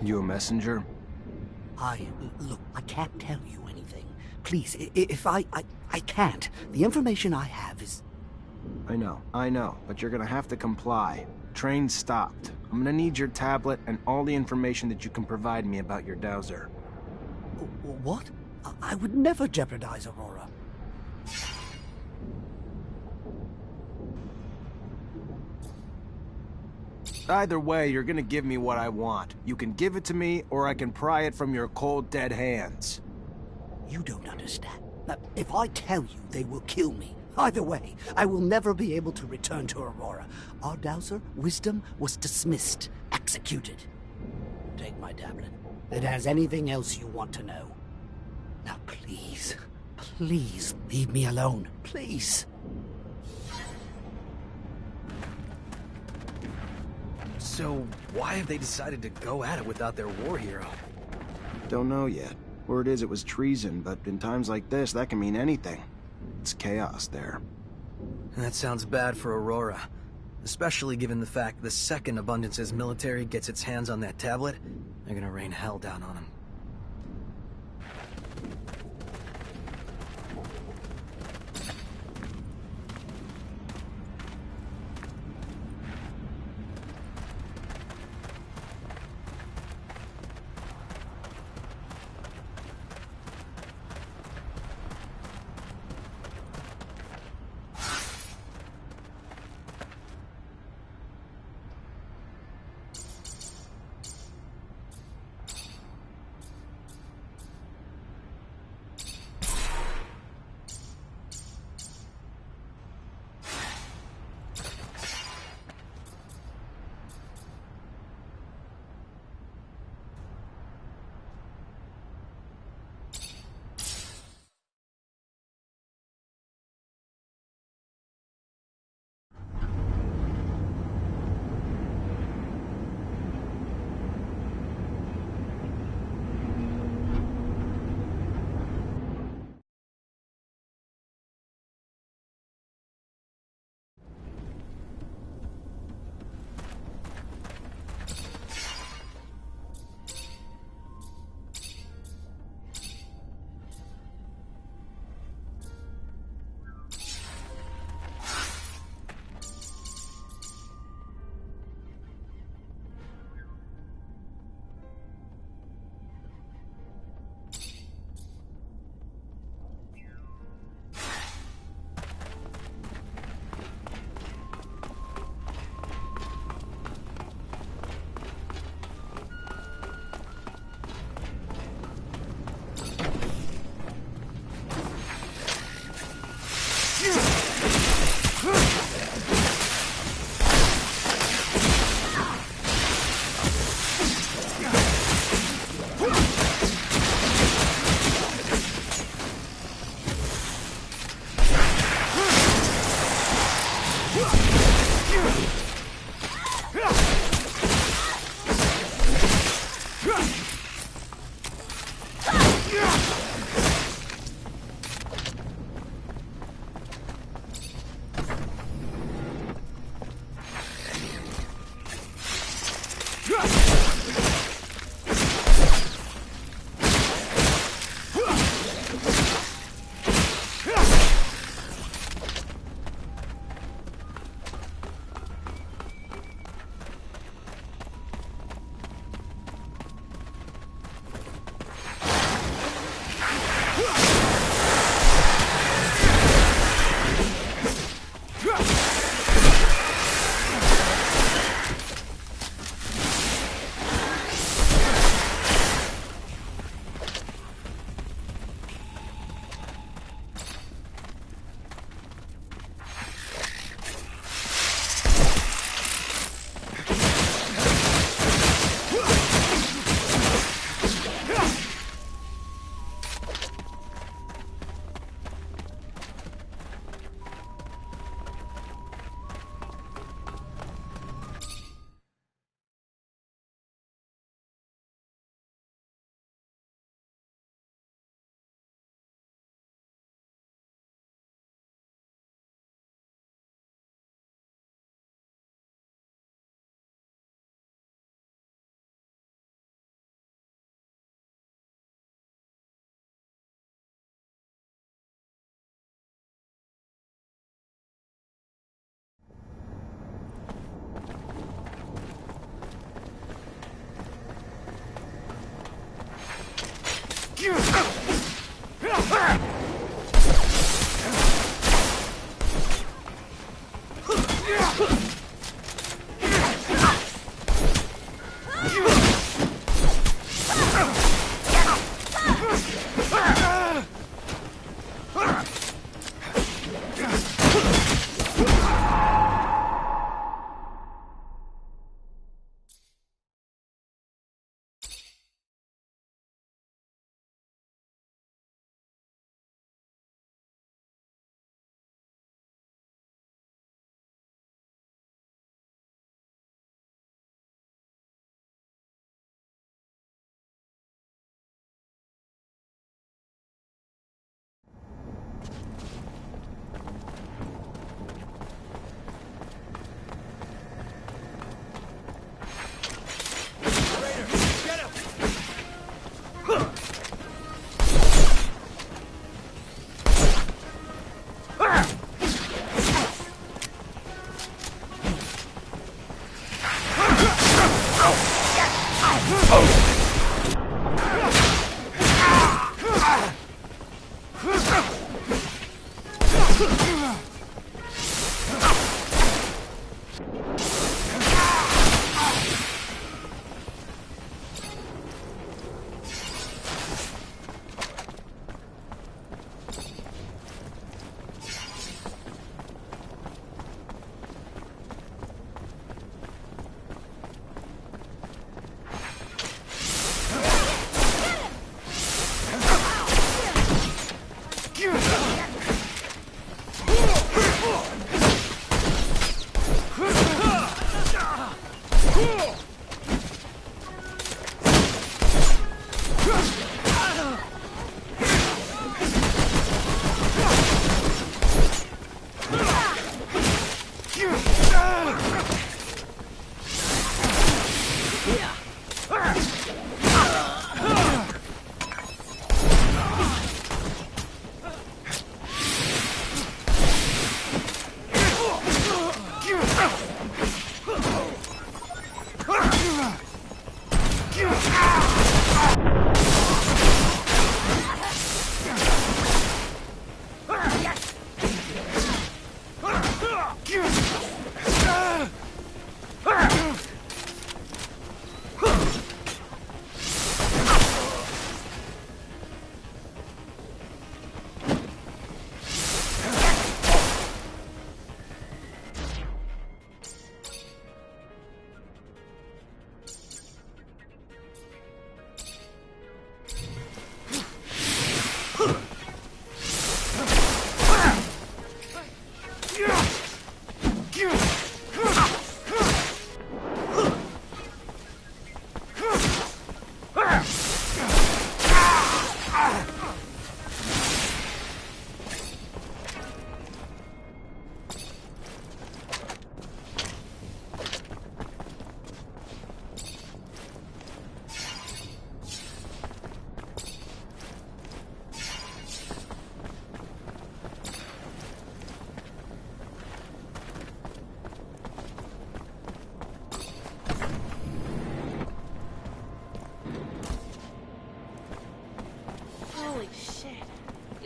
You a messenger? Look, I can't tell you anything. Please, if I can't. The information I have is... I know, but you're gonna have to comply. Train stopped. I'm gonna need your tablet and all the information that you can provide me about your dowser. What? I would never jeopardize Aurora. Either way, you're gonna give me what I want. You can give it to me, or I can pry it from your cold, dead hands. You don't understand. If I tell you, they will kill me. Either way, I will never be able to return to Aurora. Our dowser, Wisdom, was dismissed, executed. Take my tablet. It has anything else you want to know. Now please, please leave me alone. Please. So, why have they decided to go at it without their war hero? Don't know yet. Word is it was treason, but in times like this, that can mean anything. It's chaos there. That sounds bad for Aurora. Especially given the fact the second Abundance's military gets its hands on that tablet, they're gonna rain hell down on them.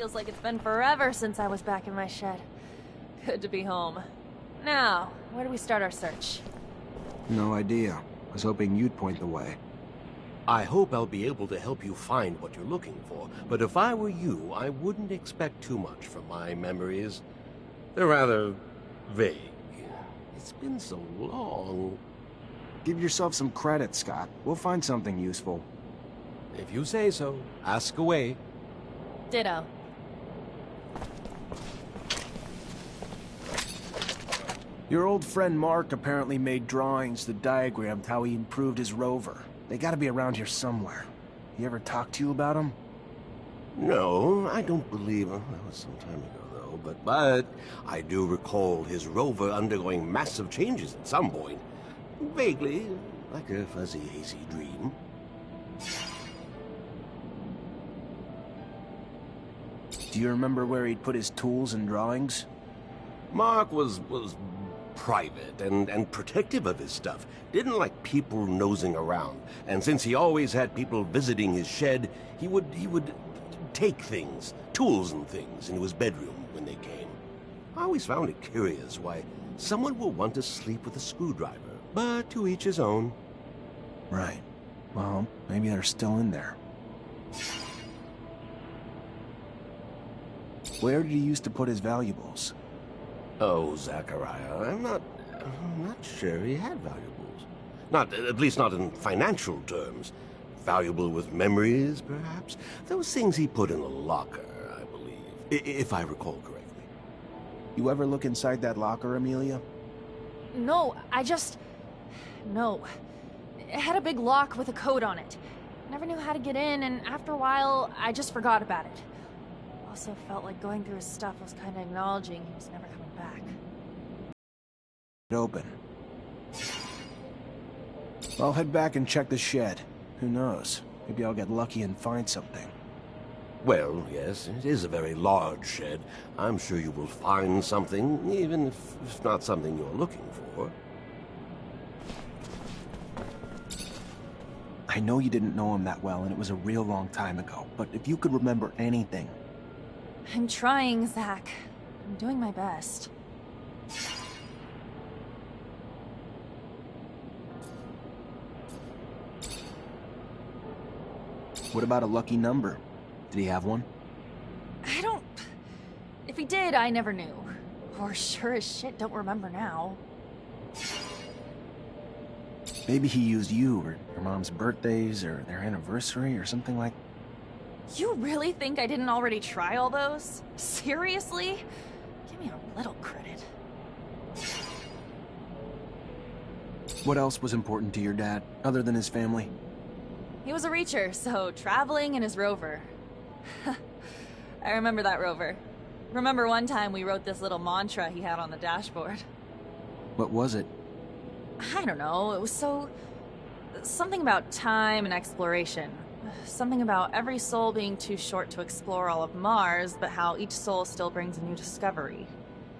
Feels like it's been forever since I was back in my shed. Good to be home. Now, where do we start our search? No idea. I was hoping you'd point the way. I hope I'll be able to help you find what you're looking for, but if I were you, I wouldn't expect too much from my memories. They're rather vague. It's been so long. Give yourself some credit, Scott. We'll find something useful. If you say so, ask away. Ditto. Your old friend Mark apparently made drawings that diagrammed how he improved his rover. They gotta be around here somewhere. He ever talked to you about them? No, I don't believe that was some time ago, though. But I do recall his rover undergoing massive changes at some point. Vaguely, like a fuzzy, hazy dream. Do you remember where he'd put his tools and drawings? Mark was private and protective of his stuff. Didn't like people nosing around. And since he always had people visiting his shed, he would take things, tools and things, into his bedroom when they came. I always found it curious why someone will want to sleep with a screwdriver, but to each his own. Right. Well, maybe they're still in there. Where did he used to put his valuables? Oh, Zachariah, I'm not sure he had valuables. At least not in financial terms. Valuable with memories, perhaps? Those things he put in a locker, I believe, if I recall correctly. You ever look inside that locker, Amelia? No, No. It had a big lock with a code on it. Never knew how to get in, and after a while, I just forgot about it. Also felt like going through his stuff was kind of acknowledging he was never coming back. Open. I'll head back and check the shed. Who knows? Maybe I'll get lucky and find something. Well, yes, it is a very large shed. I'm sure you will find something, even if not something you're looking for. I know you didn't know him that well, and it was a real long time ago, but if you could remember anything... I'm trying, Zach. I'm doing my best. What about a lucky number? Did he have one? I don't... If he did, I never knew. Or sure as shit don't remember now. Maybe he used you, or your mom's birthdays, or their anniversary, or something like... You really think I didn't already try all those? Seriously? Give me a little credit. What else was important to your dad, other than his family? He was a reacher, so traveling in his rover. I remember that rover. Remember one time we wrote this little mantra he had on the dashboard. What was it? I don't know, it was something about time and exploration. Something about every soul being too short to explore all of Mars, but how each soul still brings a new discovery.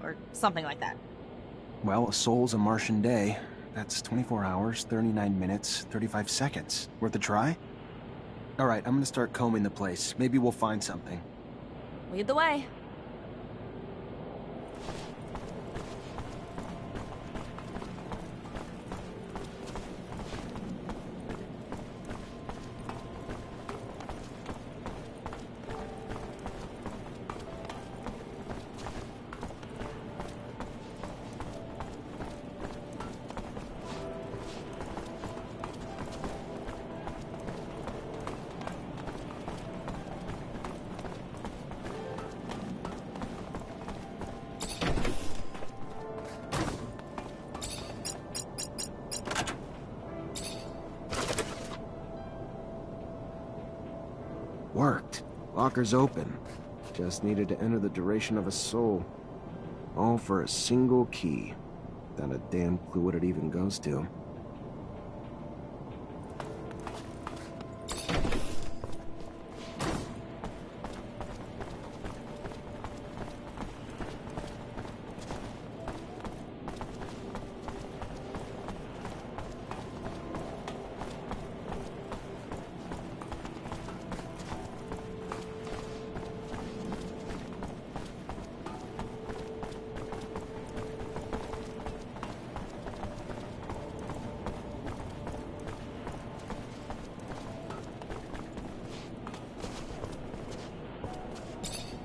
Or something like that. Well, a soul's a Martian day. That's 24 hours, 39 minutes, 35 seconds. Worth a try? Alright, I'm gonna start combing the place. Maybe we'll find something. Lead the way. Worked. Locker's open. Just needed to enter the duration of a soul. All for a single key. Not a damn clue what it even goes to.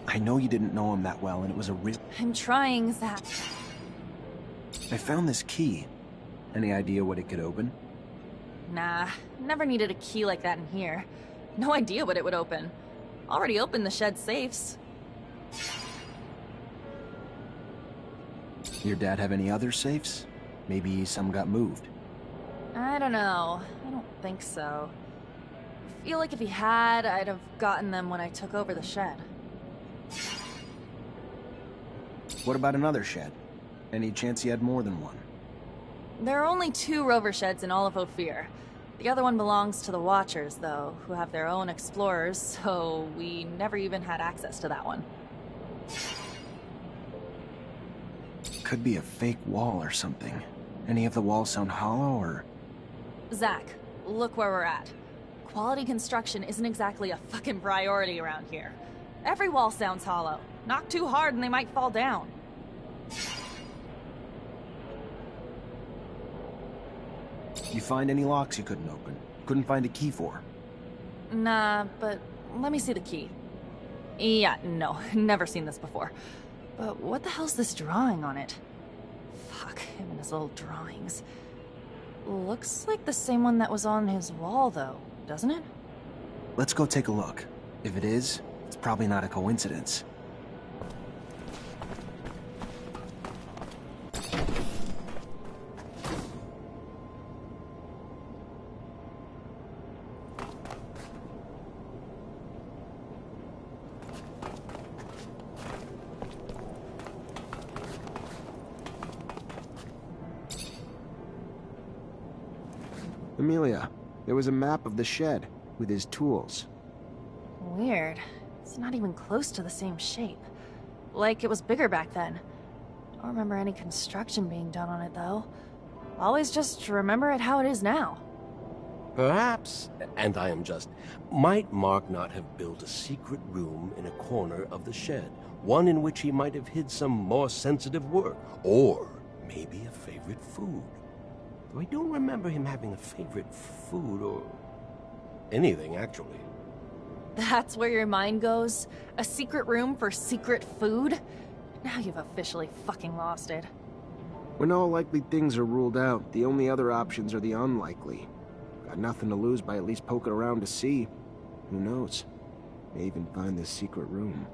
I know you didn't know him that well, and it was a real... I'm trying, Zach. I found this key. Any idea what it could open? Nah, never needed a key like that in here. No idea what it would open. Already opened the shed safes. Your dad have any other safes? Maybe some got moved. I don't know. I don't think so. I feel like if he had, I'd have gotten them when I took over the shed. What about another shed? Any chance he had more than one? There are only 2 rover sheds in all of Ophir. The other one belongs to the Watchers, though, who have their own explorers, so we never even had access to that one. Could be a fake wall or something. Any of the walls sound hollow, or...? Zach, look where we're at. Quality construction isn't exactly a fucking priority around here. Every wall sounds hollow. Knock too hard and they might fall down. You find any locks you couldn't open? Couldn't find a key for? Nah, but let me see the key. Yeah, no, never seen this before. But what the hell's this drawing on it? Fuck, him and his little drawings. Looks like the same one that was on his wall, though, doesn't it? Let's go take a look. If it is, it's probably not a coincidence. Amelia, there was a map of the shed with his tools. Weird. It's not even close to the same shape. Like it was bigger back then. Don't remember any construction being done on it, though. Always just remember it how it is now. Perhaps, and I am just, might Mark not have built a secret room in a corner of the shed? One in which he might have hid some more sensitive work, or maybe a favorite food. Though I don't remember him having a favorite food or anything, actually. That's where your mind goes? A secret room for secret food? Now you've officially fucking lost it. When all likely things are ruled out, the only other options are the unlikely. Got nothing to lose by at least poking around to see. Who knows? May even find this secret room.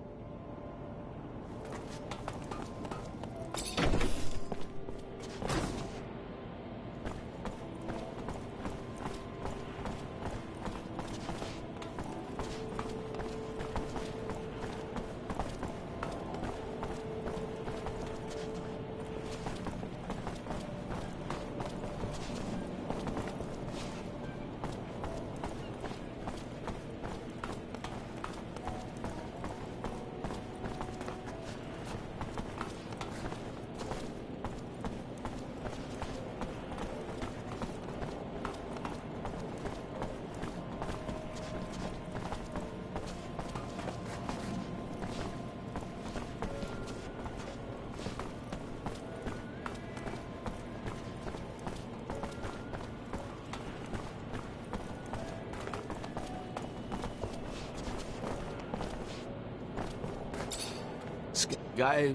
Guy...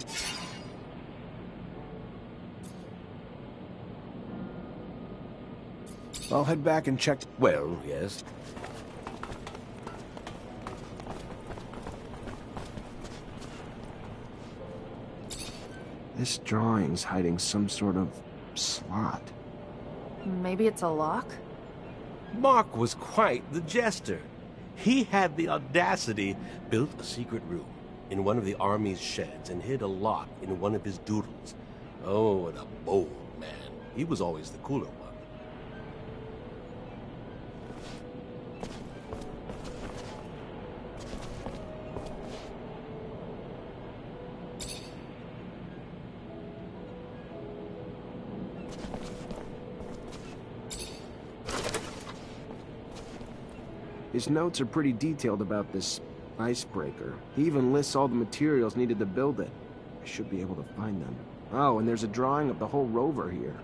I'll head back and check. Well, yes. This drawing's hiding some sort of slot. Maybe it's a lock? Mark was quite the jester. He had the audacity, built a secret room in one of the army's sheds and hid a lock in one of his doodles. Oh, what a bold man. He was always the cooler one. His notes are pretty detailed about this icebreaker. He even lists all the materials needed to build it. I should be able to find them. Oh, and there's a drawing of the whole rover here.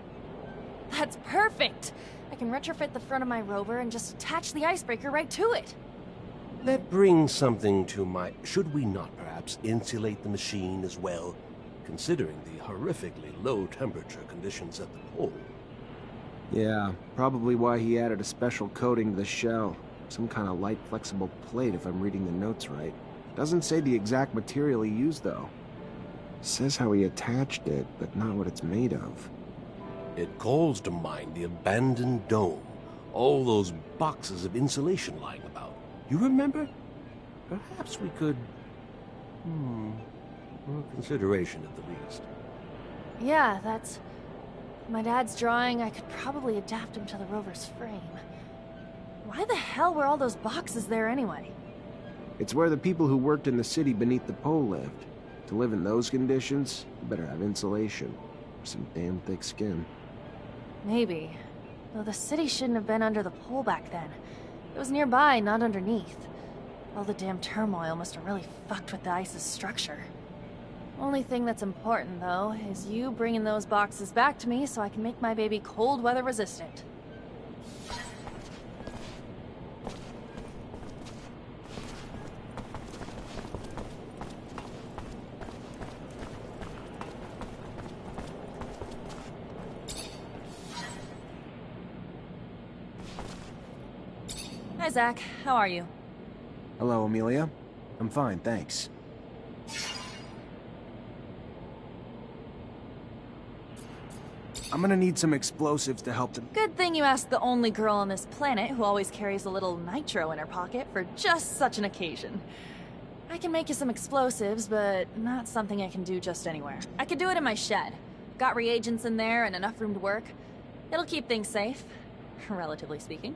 That's perfect! I can retrofit the front of my rover and just attach the icebreaker right to it. That brings something to my... Should we not perhaps insulate the machine as well, considering the horrifically low temperature conditions at the pole? Yeah, probably why he added a special coating to the shell. Some kind of light, flexible plate, if I'm reading the notes right. Doesn't say the exact material he used, though. Says how he attached it, but not what it's made of. It calls to mind the abandoned dome. All those boxes of insulation lying about. You remember? Perhaps we could... more consideration at the least. Yeah, that's... my dad's drawing. I could probably adapt him to the rover's frame. Why the hell were all those boxes there anyway? It's where the people who worked in the city beneath the pole lived. To live in those conditions, you better have insulation. Or some damn thick skin. Maybe. Though the city shouldn't have been under the pole back then. It was nearby, not underneath. All the damn turmoil must have really fucked with the ice's structure. Only thing that's important, though, is you bringing those boxes back to me so I can make my baby cold weather resistant. Hi, Zach. How are you? Hello, Amelia. I'm fine, thanks. I'm gonna need some explosives to help them. Good thing you asked the only girl on this planet who always carries a little nitro in her pocket for just such an occasion. I can make you some explosives, but not something I can do just anywhere. I could do it in my shed. Got reagents in there and enough room to work. It'll keep things safe, relatively speaking.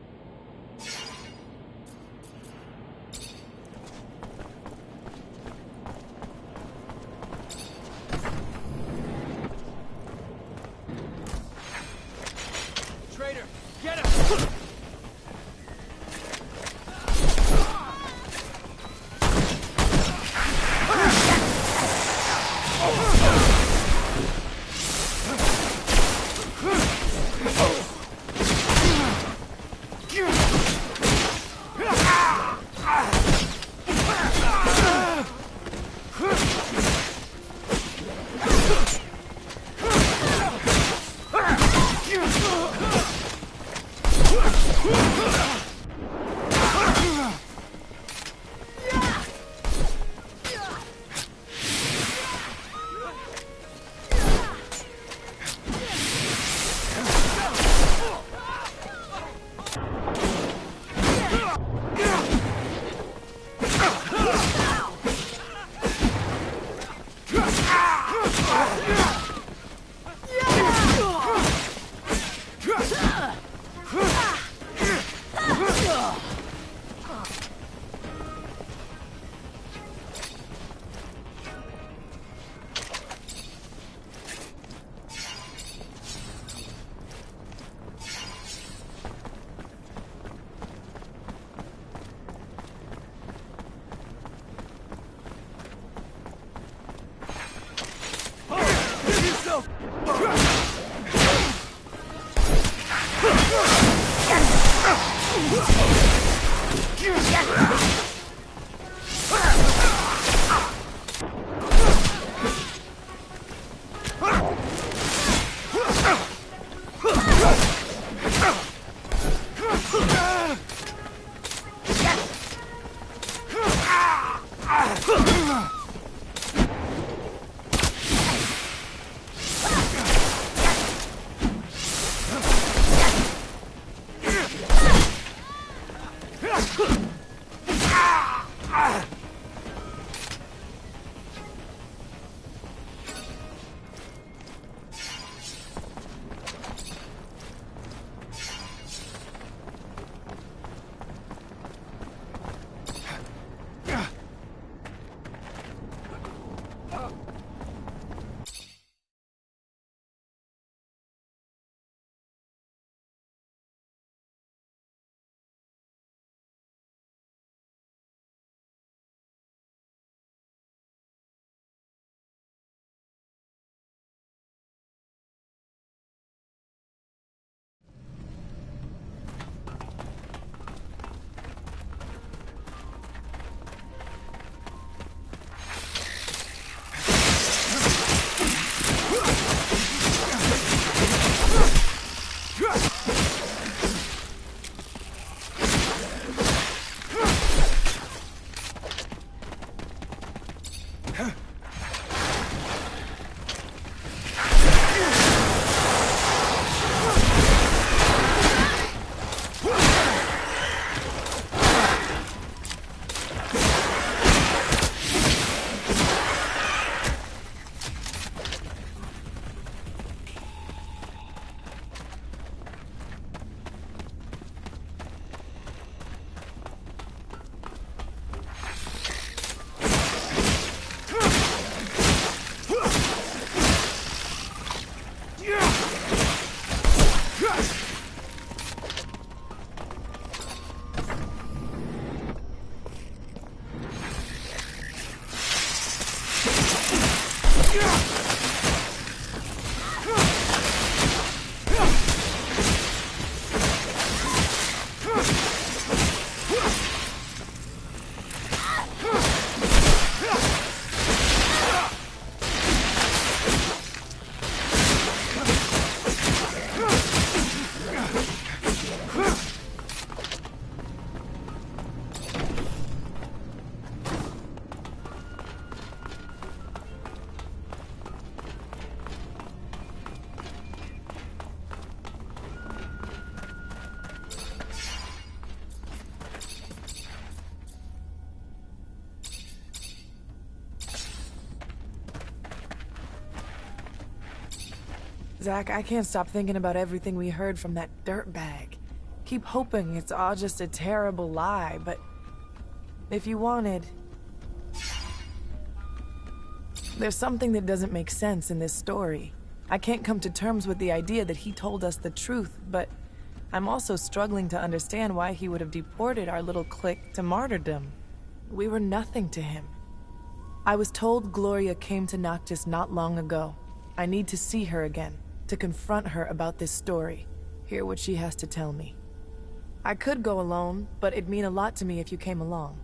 Zach, I can't stop thinking about everything we heard from that dirtbag. Keep hoping it's all just a terrible lie, but if you wanted... There's something that doesn't make sense in this story. I can't come to terms with the idea that he told us the truth, but I'm also struggling to understand why he would have deported our little clique to martyrdom. We were nothing to him. I was told Gloria came to Noctis not long ago. I need to see her again, to confront her about this story, hear what she has to tell me. I could go alone, but it'd mean a lot to me if you came along.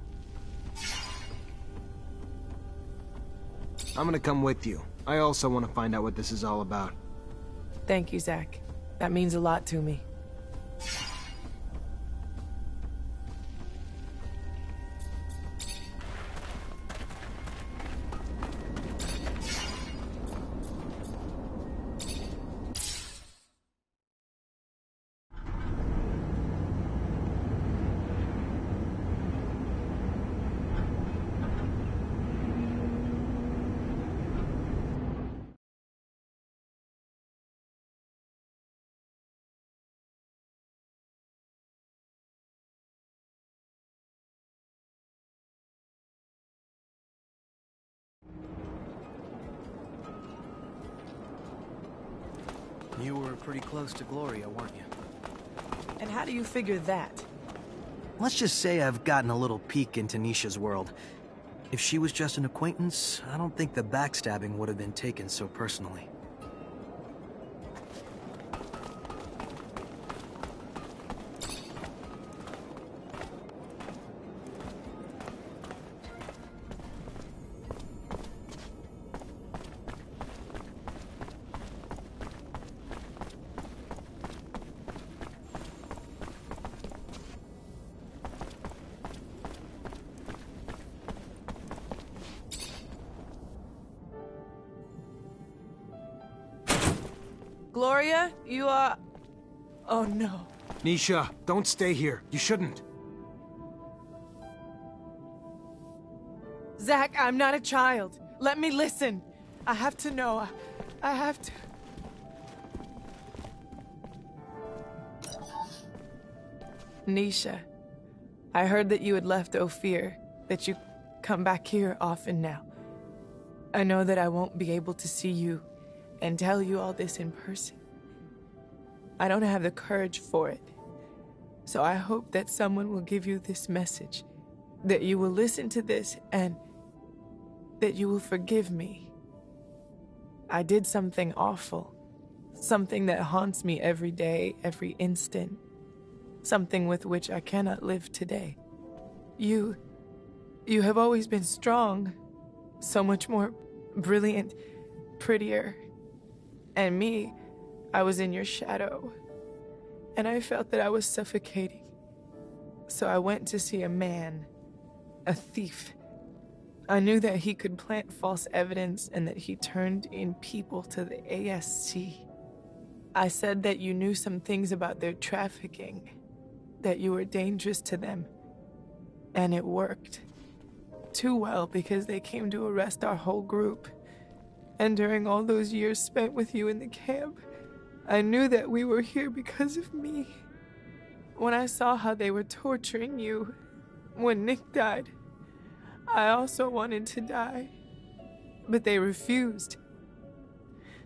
I'm gonna come with you. I also want to find out what this is all about. Thank you, Zach. That means a lot to me. You were pretty close to Gloria, weren't you? And how do you figure that? Let's just say I've gotten a little peek into Nisha's world. If she was just an acquaintance, I don't think the backstabbing would have been taken so personally. Gloria, you are... Oh no. Nisha, don't stay here. You shouldn't. Zach, I'm not a child. Let me listen. I have to know. I have to... Nisha, I heard that you had left Ophir, that you come back here often now. I know that I won't be able to see you and tell you all this in person. I don't have the courage for it. So I hope that someone will give you this message, that you will listen to this and that you will forgive me. I did something awful, something that haunts me every day, every instant, something with which I cannot live today. You have always been strong, so much more brilliant, prettier. And me, I was in your shadow, and I felt that I was suffocating. So I went to see a man, a thief. I knew that he could plant false evidence and that he turned in people to the ASC. I said that you knew some things about their trafficking, that you were dangerous to them, and it worked. Too well, because they came to arrest our whole group. And during all those years spent with you in the camp, I knew that we were here because of me. When I saw how they were torturing you, when Nick died, I also wanted to die, but they refused.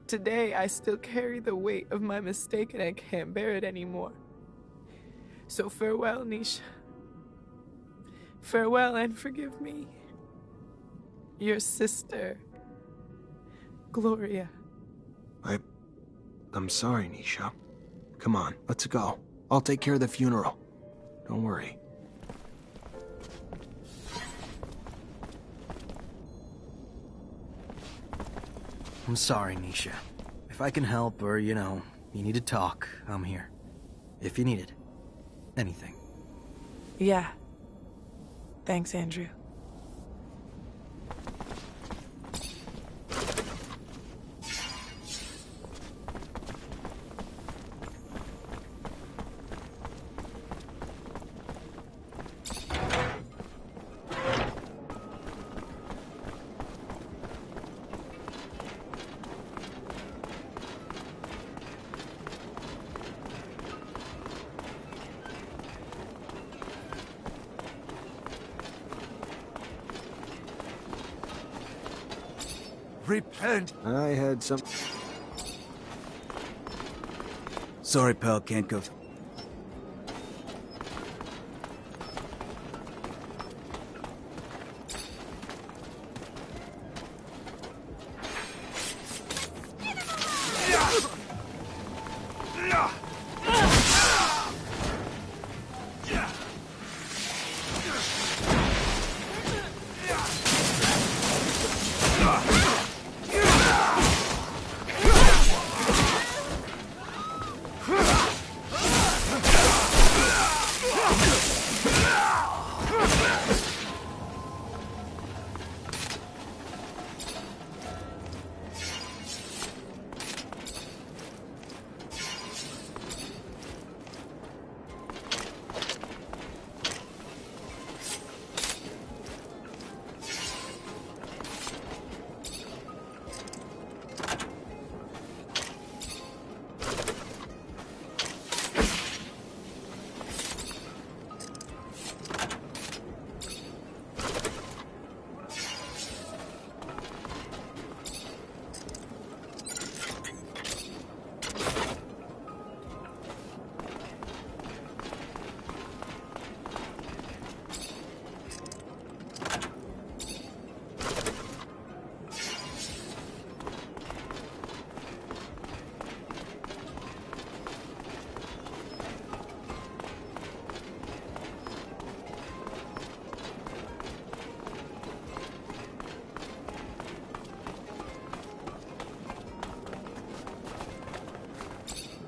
Today, I still carry the weight of my mistake and I can't bear it anymore. So farewell, Nisha. Farewell and forgive me. Your sister, Gloria. I'm sorry, Nisha. Come on, let's go. I'll take care of the funeral. Don't worry. I'm sorry, Nisha. If I can help or, you need to talk, I'm here. If you need it. Anything. Yeah. Thanks, Andrew. Repent! I had some... Sorry, pal, can't go.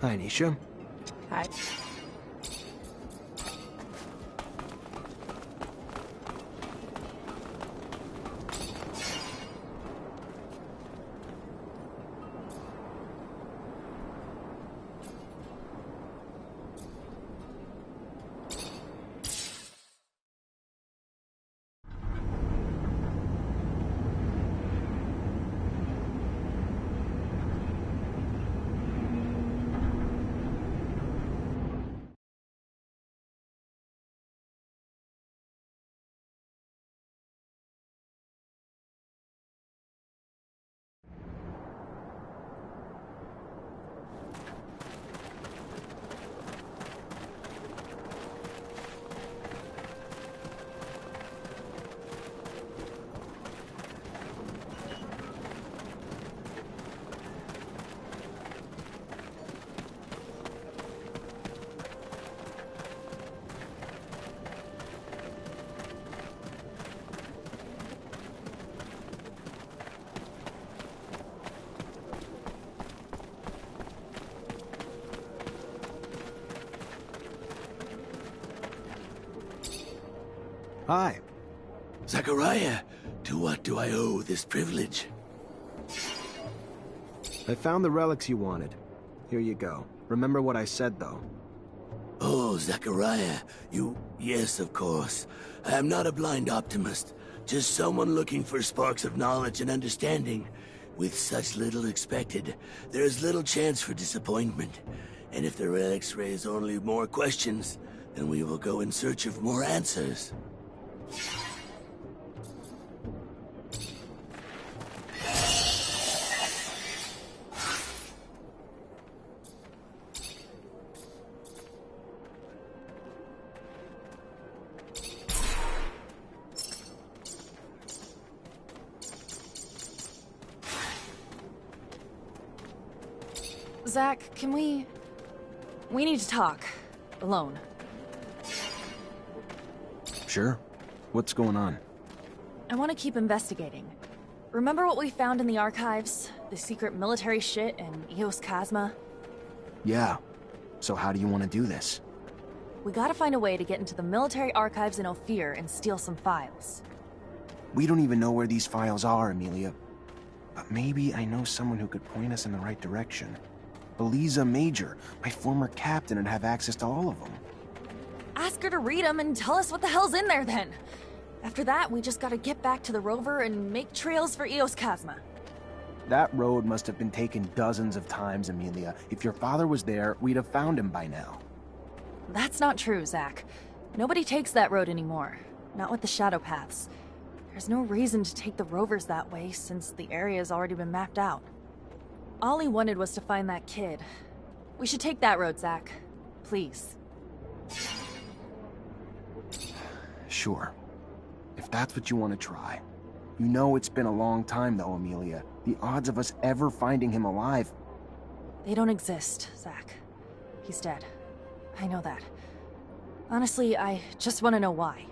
Hi, Nisha. Hi. Hi. Zachariah, to what do I owe this privilege? I found the relics you wanted. Here you go. Remember what I said, though. Oh, Zachariah, yes, of course. I am not a blind optimist, just someone looking for sparks of knowledge and understanding. With such little expected, there is little chance for disappointment. And if the relics raise only more questions, then we will go in search of more answers. Zach, can we... We need to talk. Alone. Sure. What's going on? I want to keep investigating. Remember what we found in the archives? The secret military shit in Eos Chasma? Yeah. So how do you want to do this? We gotta find a way to get into the military archives in Ophir and steal some files. We don't even know where these files are, Amelia. But maybe I know someone who could point us in the right direction. Eliza Major, my former captain, would have access to all of them. Ask her to read them and tell us what the hell's in there then. After that, we just gotta get back to the rover and make trails for Eos Chasma. That road must have been taken dozens of times, Amelia. If your father was there, we'd have found him by now. That's not true, Zach. Nobody takes that road anymore. Not with the shadow paths. There's no reason to take the rovers that way, since the area's already been mapped out. All he wanted was to find that kid. We should take that road, Zach. Please. Sure. If that's what you want to try. You know it's been a long time, though, Amelia. The odds of us ever finding him alive... They don't exist, Zach. He's dead. I know that. Honestly, I just want to know why.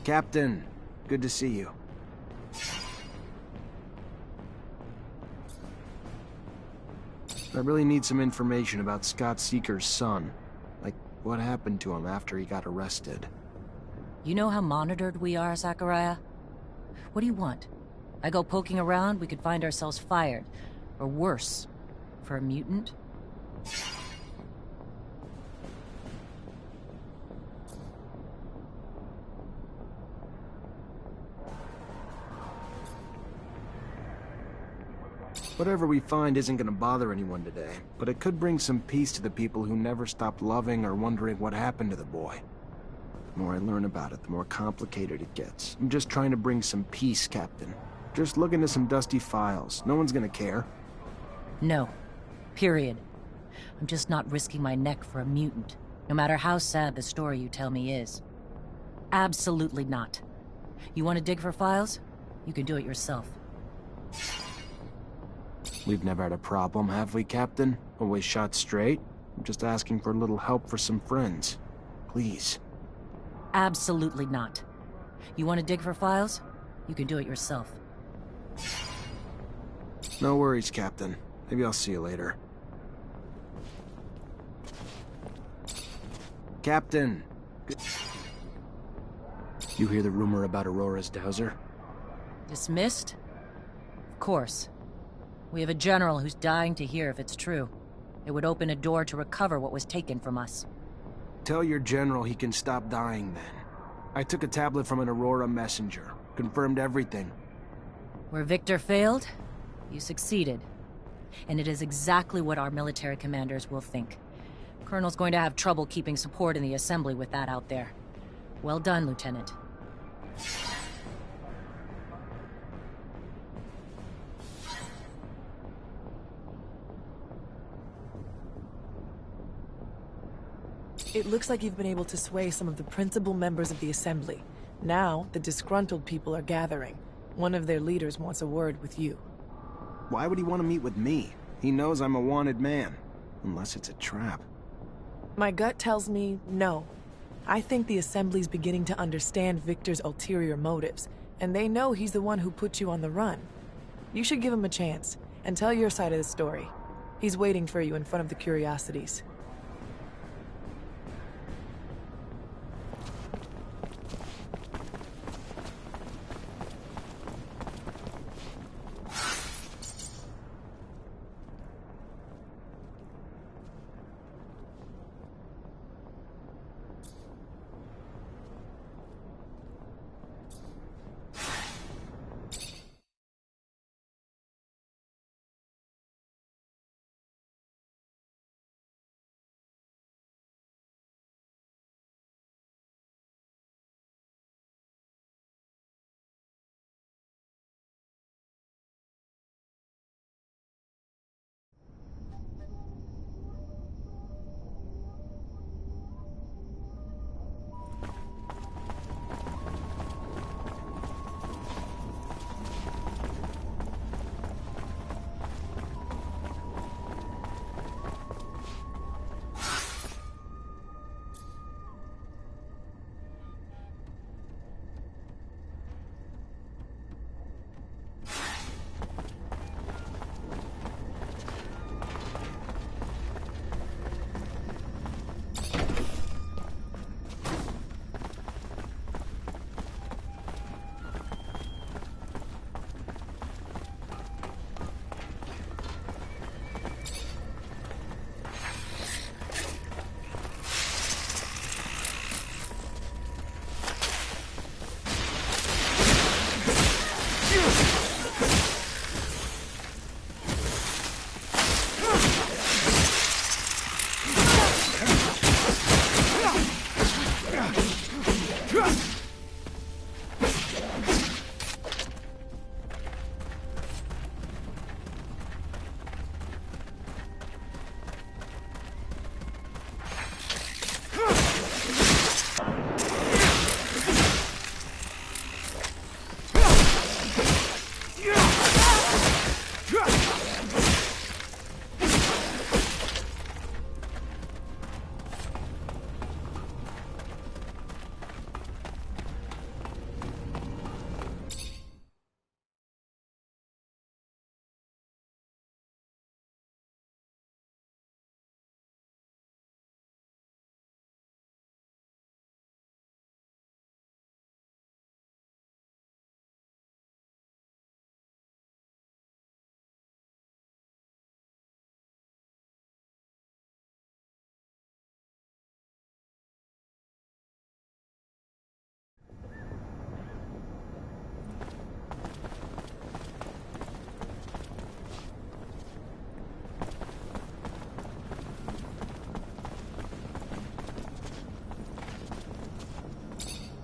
Captain, good to see you. I really need some information about Scott Seeker's son. Like, what happened to him after he got arrested? You know how monitored we are, Zachariah? What do you want? I go poking around, we could find ourselves fired. Or worse. For a mutant? Whatever we find isn't gonna bother anyone today, but it could bring some peace to the people who never stopped loving or wondering what happened to the boy. The more I learn about it, the more complicated it gets. I'm just trying to bring some peace, Captain. Just look into some dusty files. No one's gonna care. No. Period. I'm just not risking my neck for a mutant, no matter how sad the story you tell me is. Absolutely not. You want to dig for files? You can do it yourself. We've never had a problem, have we, Captain? Always shot straight? I'm just asking for a little help for some friends. Please. Absolutely not. You want to dig for files? You can do it yourself. No worries, Captain. Maybe I'll see you later. Captain! You hear the rumor about Aurora's dowser? Dismissed? Of course. We have a general who's dying to hear if it's true. It would open a door to recover what was taken from us. Tell your general he can stop dying then. I took a tablet from an Aurora messenger. Confirmed everything. Where Victor failed, you succeeded. And it is exactly what our military commanders will think. Colonel's going to have trouble keeping support in the assembly with that out there. Well done, Lieutenant. It looks like you've been able to sway some of the principal members of the Assembly. Now, the disgruntled people are gathering. One of their leaders wants a word with you. Why would he want to meet with me? He knows I'm a wanted man. Unless it's a trap. My gut tells me no. I think the Assembly's beginning to understand Victor's ulterior motives, and they know he's the one who put you on the run. You should give him a chance, and tell your side of the story. He's waiting for you in front of the Curiosities.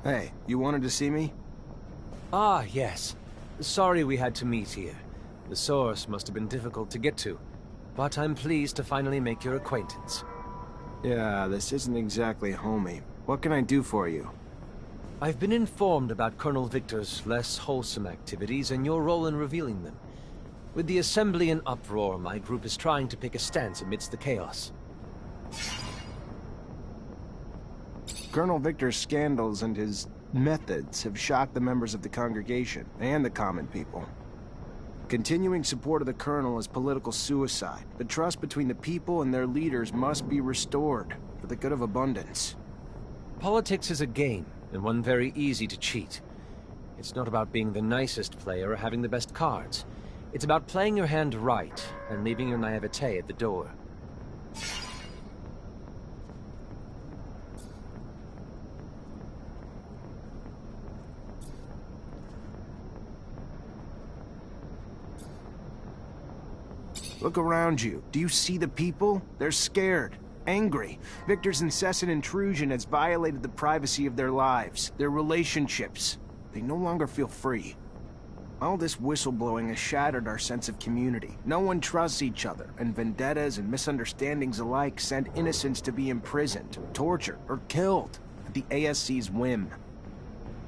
Hey, you wanted to see me? Ah, yes. Sorry we had to meet here. The source must have been difficult to get to, but I'm pleased to finally make your acquaintance. Yeah, this isn't exactly homey. What can I do for you? I've been informed about Colonel Victor's less wholesome activities and your role in revealing them. With the Assembly in uproar, my group is trying to pick a stance amidst the chaos. Colonel Victor's scandals and his methods have shocked the members of the congregation and the common people. Continuing support of the Colonel is political suicide. The trust between the people and their leaders must be restored for the good of abundance. Politics is a game, and one very easy to cheat. It's not about being the nicest player or having the best cards. It's about playing your hand right and leaving your naivete at the door. Look around you. Do you see the people? They're scared, angry. Victor's incessant intrusion has violated the privacy of their lives, their relationships. They no longer feel free. All this whistleblowing has shattered our sense of community. No one trusts each other, and vendettas and misunderstandings alike send innocents to be imprisoned, tortured, or killed at the ASC's whim.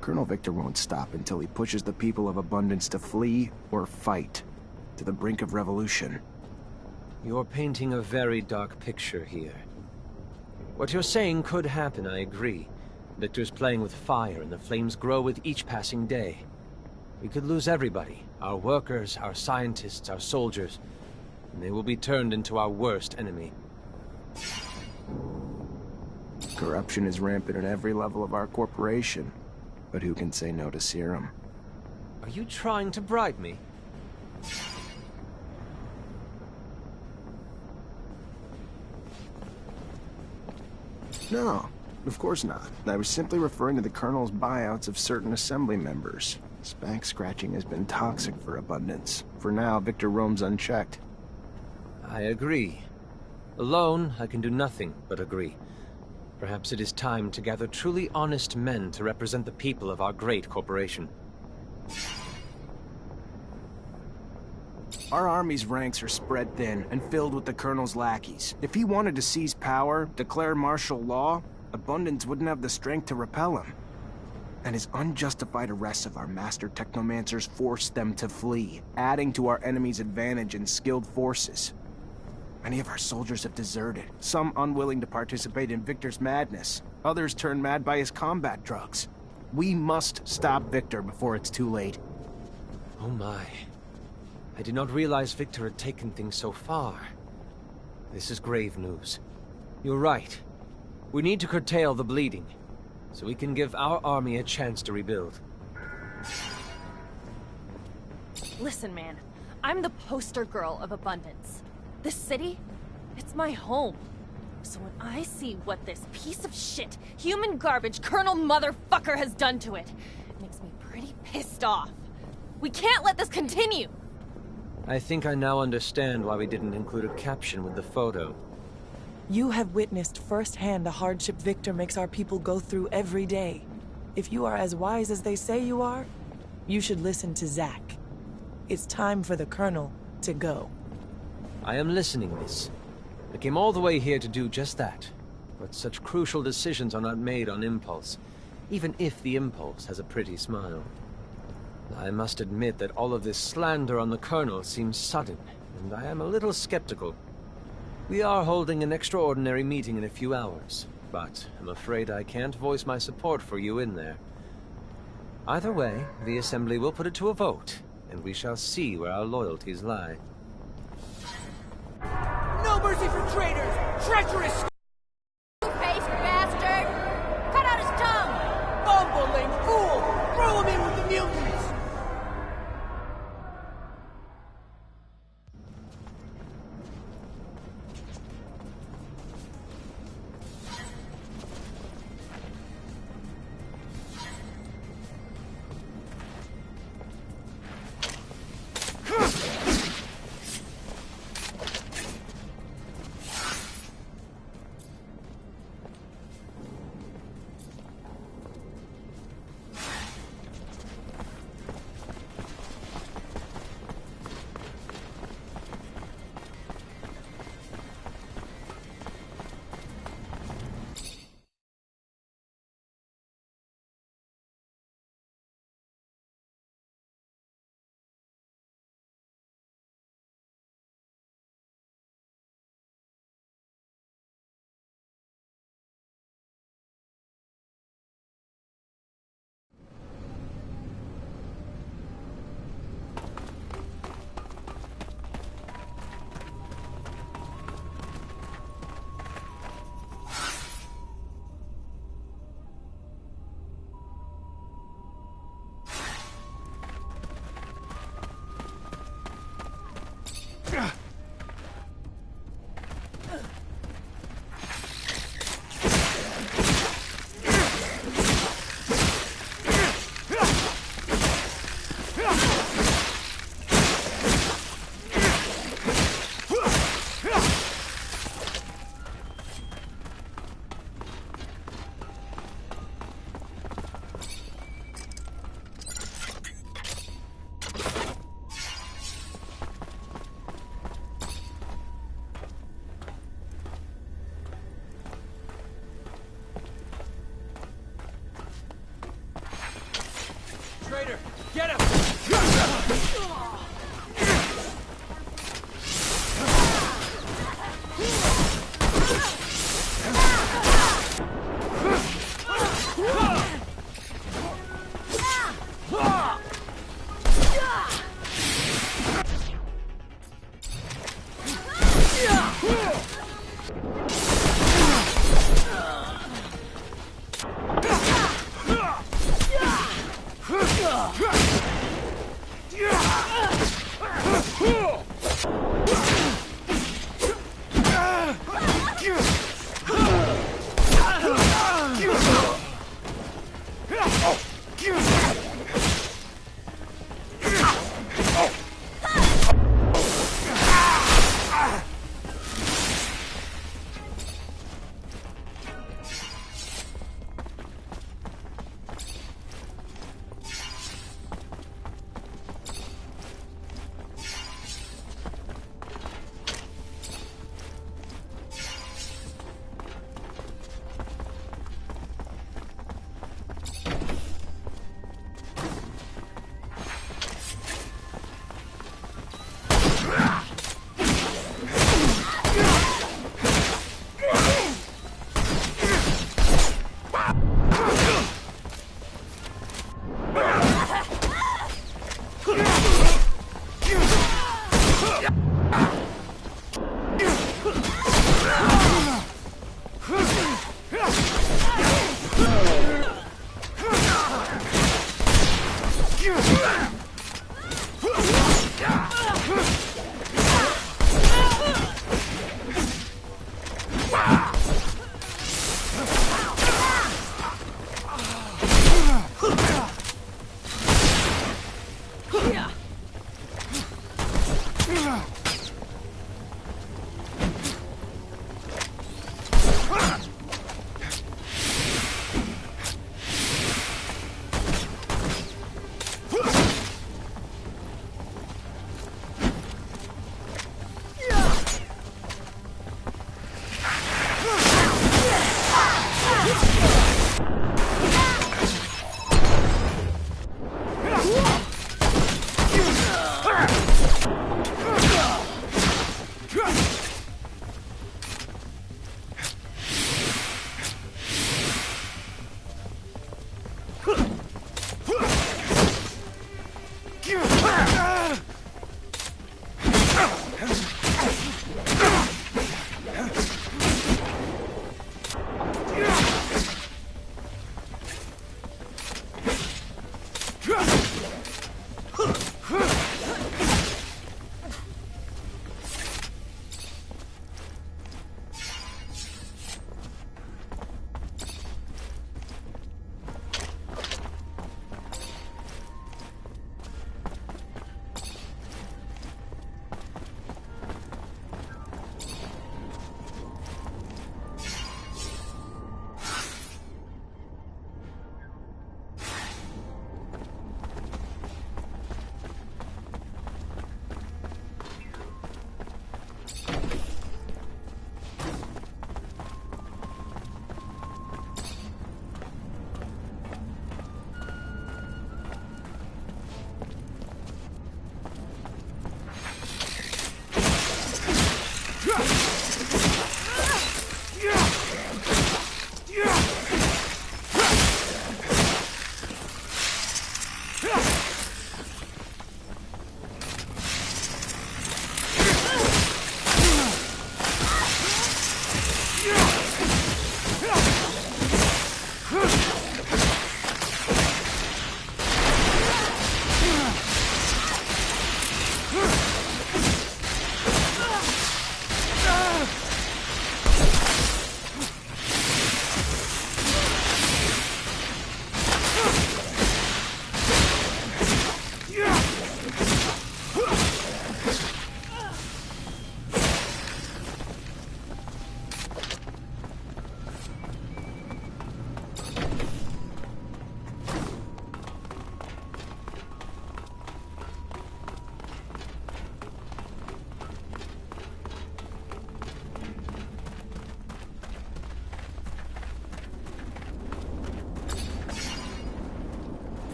Colonel Victor won't stop until he pushes the people of Abundance to flee or fight to the brink of revolution. You're painting a very dark picture here. What you're saying could happen, I agree. Victor's playing with fire, and the flames grow with each passing day. We could lose everybody. Our workers, our scientists, our soldiers. And they will be turned into our worst enemy. Corruption is rampant at every level of our corporation. But who can say no to serum? Are you trying to bribe me? No, of course not. I was simply referring to the Colonel's buyouts of certain assembly members. Back scratching has been toxic for Abundance. For now, Victor roams unchecked. I agree. Alone, I can do nothing but agree. Perhaps it is time to gather truly honest men to represent the people of our great corporation. Our army's ranks are spread thin and filled with the Colonel's lackeys. If he wanted to seize power, declare martial law, Abundance wouldn't have the strength to repel him. And his unjustified arrests of our master Technomancers forced them to flee, adding to our enemy's advantage in skilled forces. Many of our soldiers have deserted, some unwilling to participate in Victor's madness. Others turned mad by his combat drugs. We must stop Victor before it's too late. Oh my. I did not realize Victor had taken things so far. This is grave news. You're right. We need to curtail the bleeding, so we can give our army a chance to rebuild. Listen, man. I'm the poster girl of Abundance. This city, it's my home. So when I see what this piece of shit, human garbage Colonel Motherfucker has done to it, it makes me pretty pissed off. We can't let this continue! I think I now understand why we didn't include a caption with the photo. You have witnessed firsthand the hardship Victor makes our people go through every day. If you are as wise as they say you are, you should listen to Zack. It's time for the Colonel to go. I am listening, miss. I came all the way here to do just that. But such crucial decisions are not made on impulse, even if the impulse has a pretty smile. I must admit that all of this slander on the Colonel seems sudden, and I am a little skeptical. We are holding an extraordinary meeting in a few hours, but I'm afraid I can't voice my support for you in there. Either way, the Assembly will put it to a vote, and we shall see where our loyalties lie. No mercy for traitors! Treacherous Two-faced bastard! Cut out his tongue! bumbling fool! Throw him in with the mutants!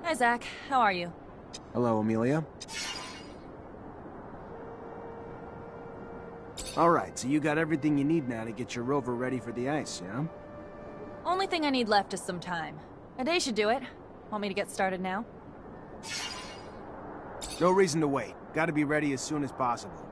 Hi, Zach. How are you? Hello, Amelia. Alright, so you got everything you need now to get your rover ready for the ice, yeah? Only thing I need left is some time. A day should do it. Want me to get started now? No reason to wait. Gotta be ready as soon as possible.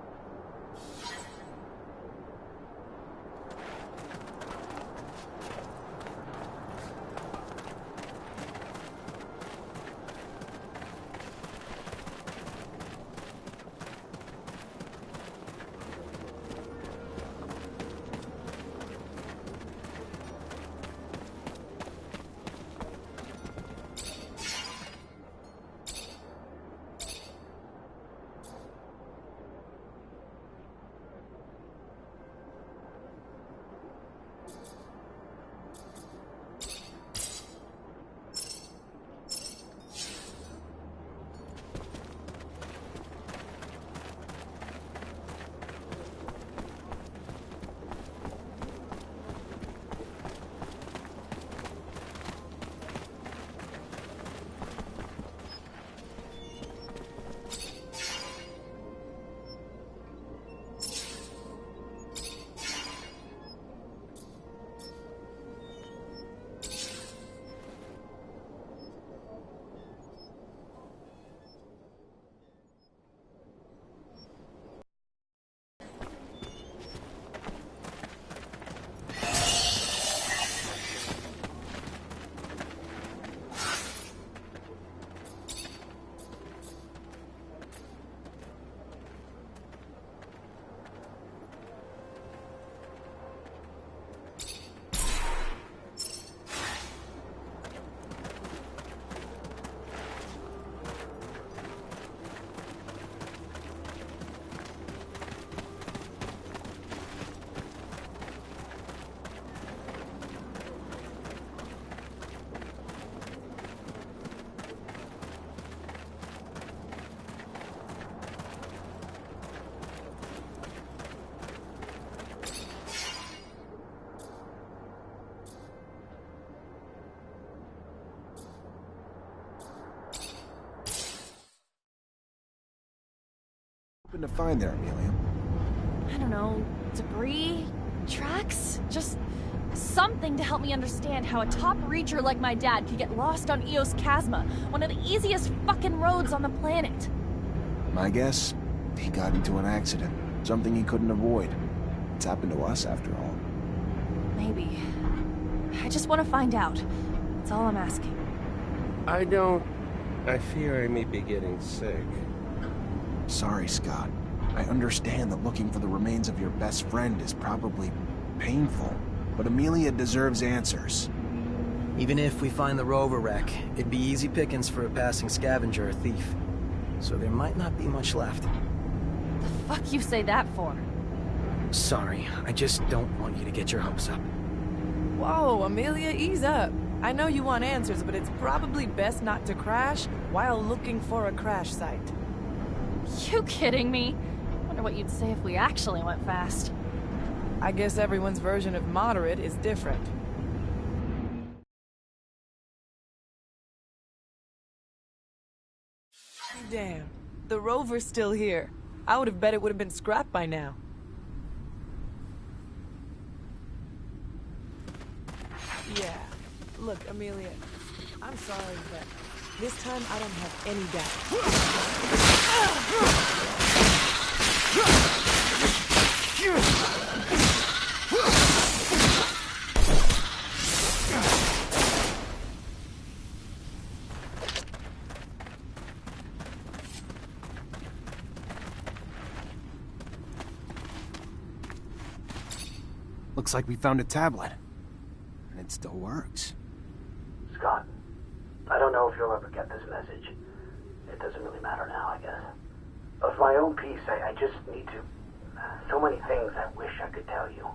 Hoping to find there, Amelia? I don't know, debris? Tracks? Just something to help me understand how a top reacher like my dad could get lost on Eos Chasma, one of the easiest fucking roads on the planet. My guess? He got into an accident. Something he couldn't avoid. It's happened to us, after all. Maybe. I just want to find out. That's all I'm asking. I fear I may be getting sick. Sorry, Scott. I understand that looking for the remains of your best friend is probably painful, but Amelia deserves answers. Even if we find the rover wreck, it'd be easy pickings for a passing scavenger or thief. So there might not be much left. The fuck you say that for? Sorry, I just don't want you to get your hopes up. Whoa, Amelia, ease up. I know you want answers, but it's probably best not to crash while looking for a crash site. You kidding me? Wonder what you'd say if we actually went fast. I guess everyone's version of moderate is different. Damn, the rover's still here. I would have bet it would have been scrapped by now. Yeah. Look, Amelia, I'm sorry, but this time I don't have any Looks like we found a tablet. And it still works. Scott, I don't know if you'll ever get this message. It doesn't really matter now, I guess. Of my own peace, I just need to... So many things I wish I could tell you.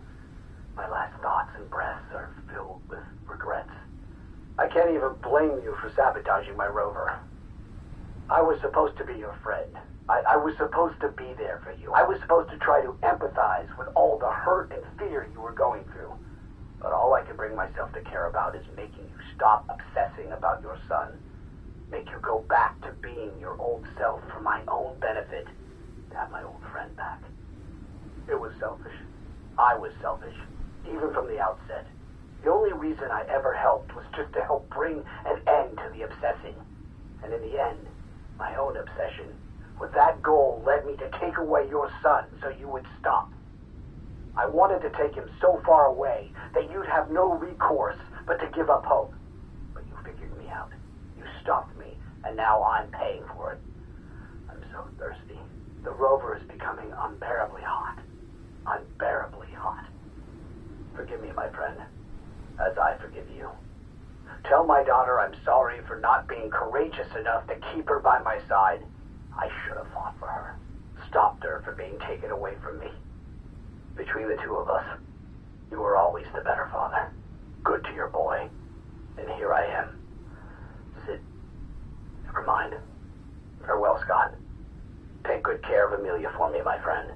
My last thoughts and breaths are filled with regrets. I can't even blame you for sabotaging my rover. I was supposed to be your friend. I was supposed to be there for you. I was supposed to try to empathize with all the hurt and fear you were going through. But all I can bring myself to care about is making you stop obsessing about your son. make you go back to being your old self for my own benefit, to have my old friend back. It was selfish. I was selfish, even from the outset. The only reason I ever helped was just to help bring an end to the obsessing. And in the end, my own obsession with that goal led me to take away your son so you would stop. I wanted to take him so far away that you'd have no recourse but to give up hope. But you figured me out. You stopped me, and now I'm paying for it. I'm so thirsty. The rover is becoming unbearably hot. Unbearably hot. Forgive me, my friend, as I forgive you. Tell my daughter I'm sorry for not being courageous enough to keep her by my side. I should have fought for her. Stopped her from being taken away from me. Between the two of us, you were always the better father. Good to your boy. And here I am. Sid, never mind. Farewell, Scott. Take good care of Amelia for me, my friend.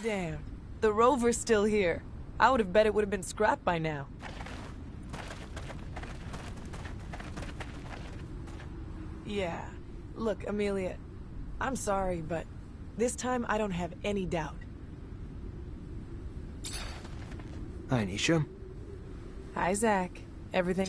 Damn, the rover's still here. I would have bet it would have been scrapped by now. Yeah. Look, Amelia, I'm sorry, but this time I don't have any doubt. Hi, Nisha. Hi, Zach. Everything...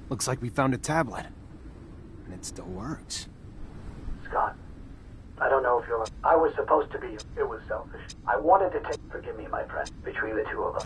Looks like we found a tablet. And it still works. Scott, I don't know if you'll... I was supposed to be... It was selfish. I wanted to take... Forgive me, my friend. Between the two of us.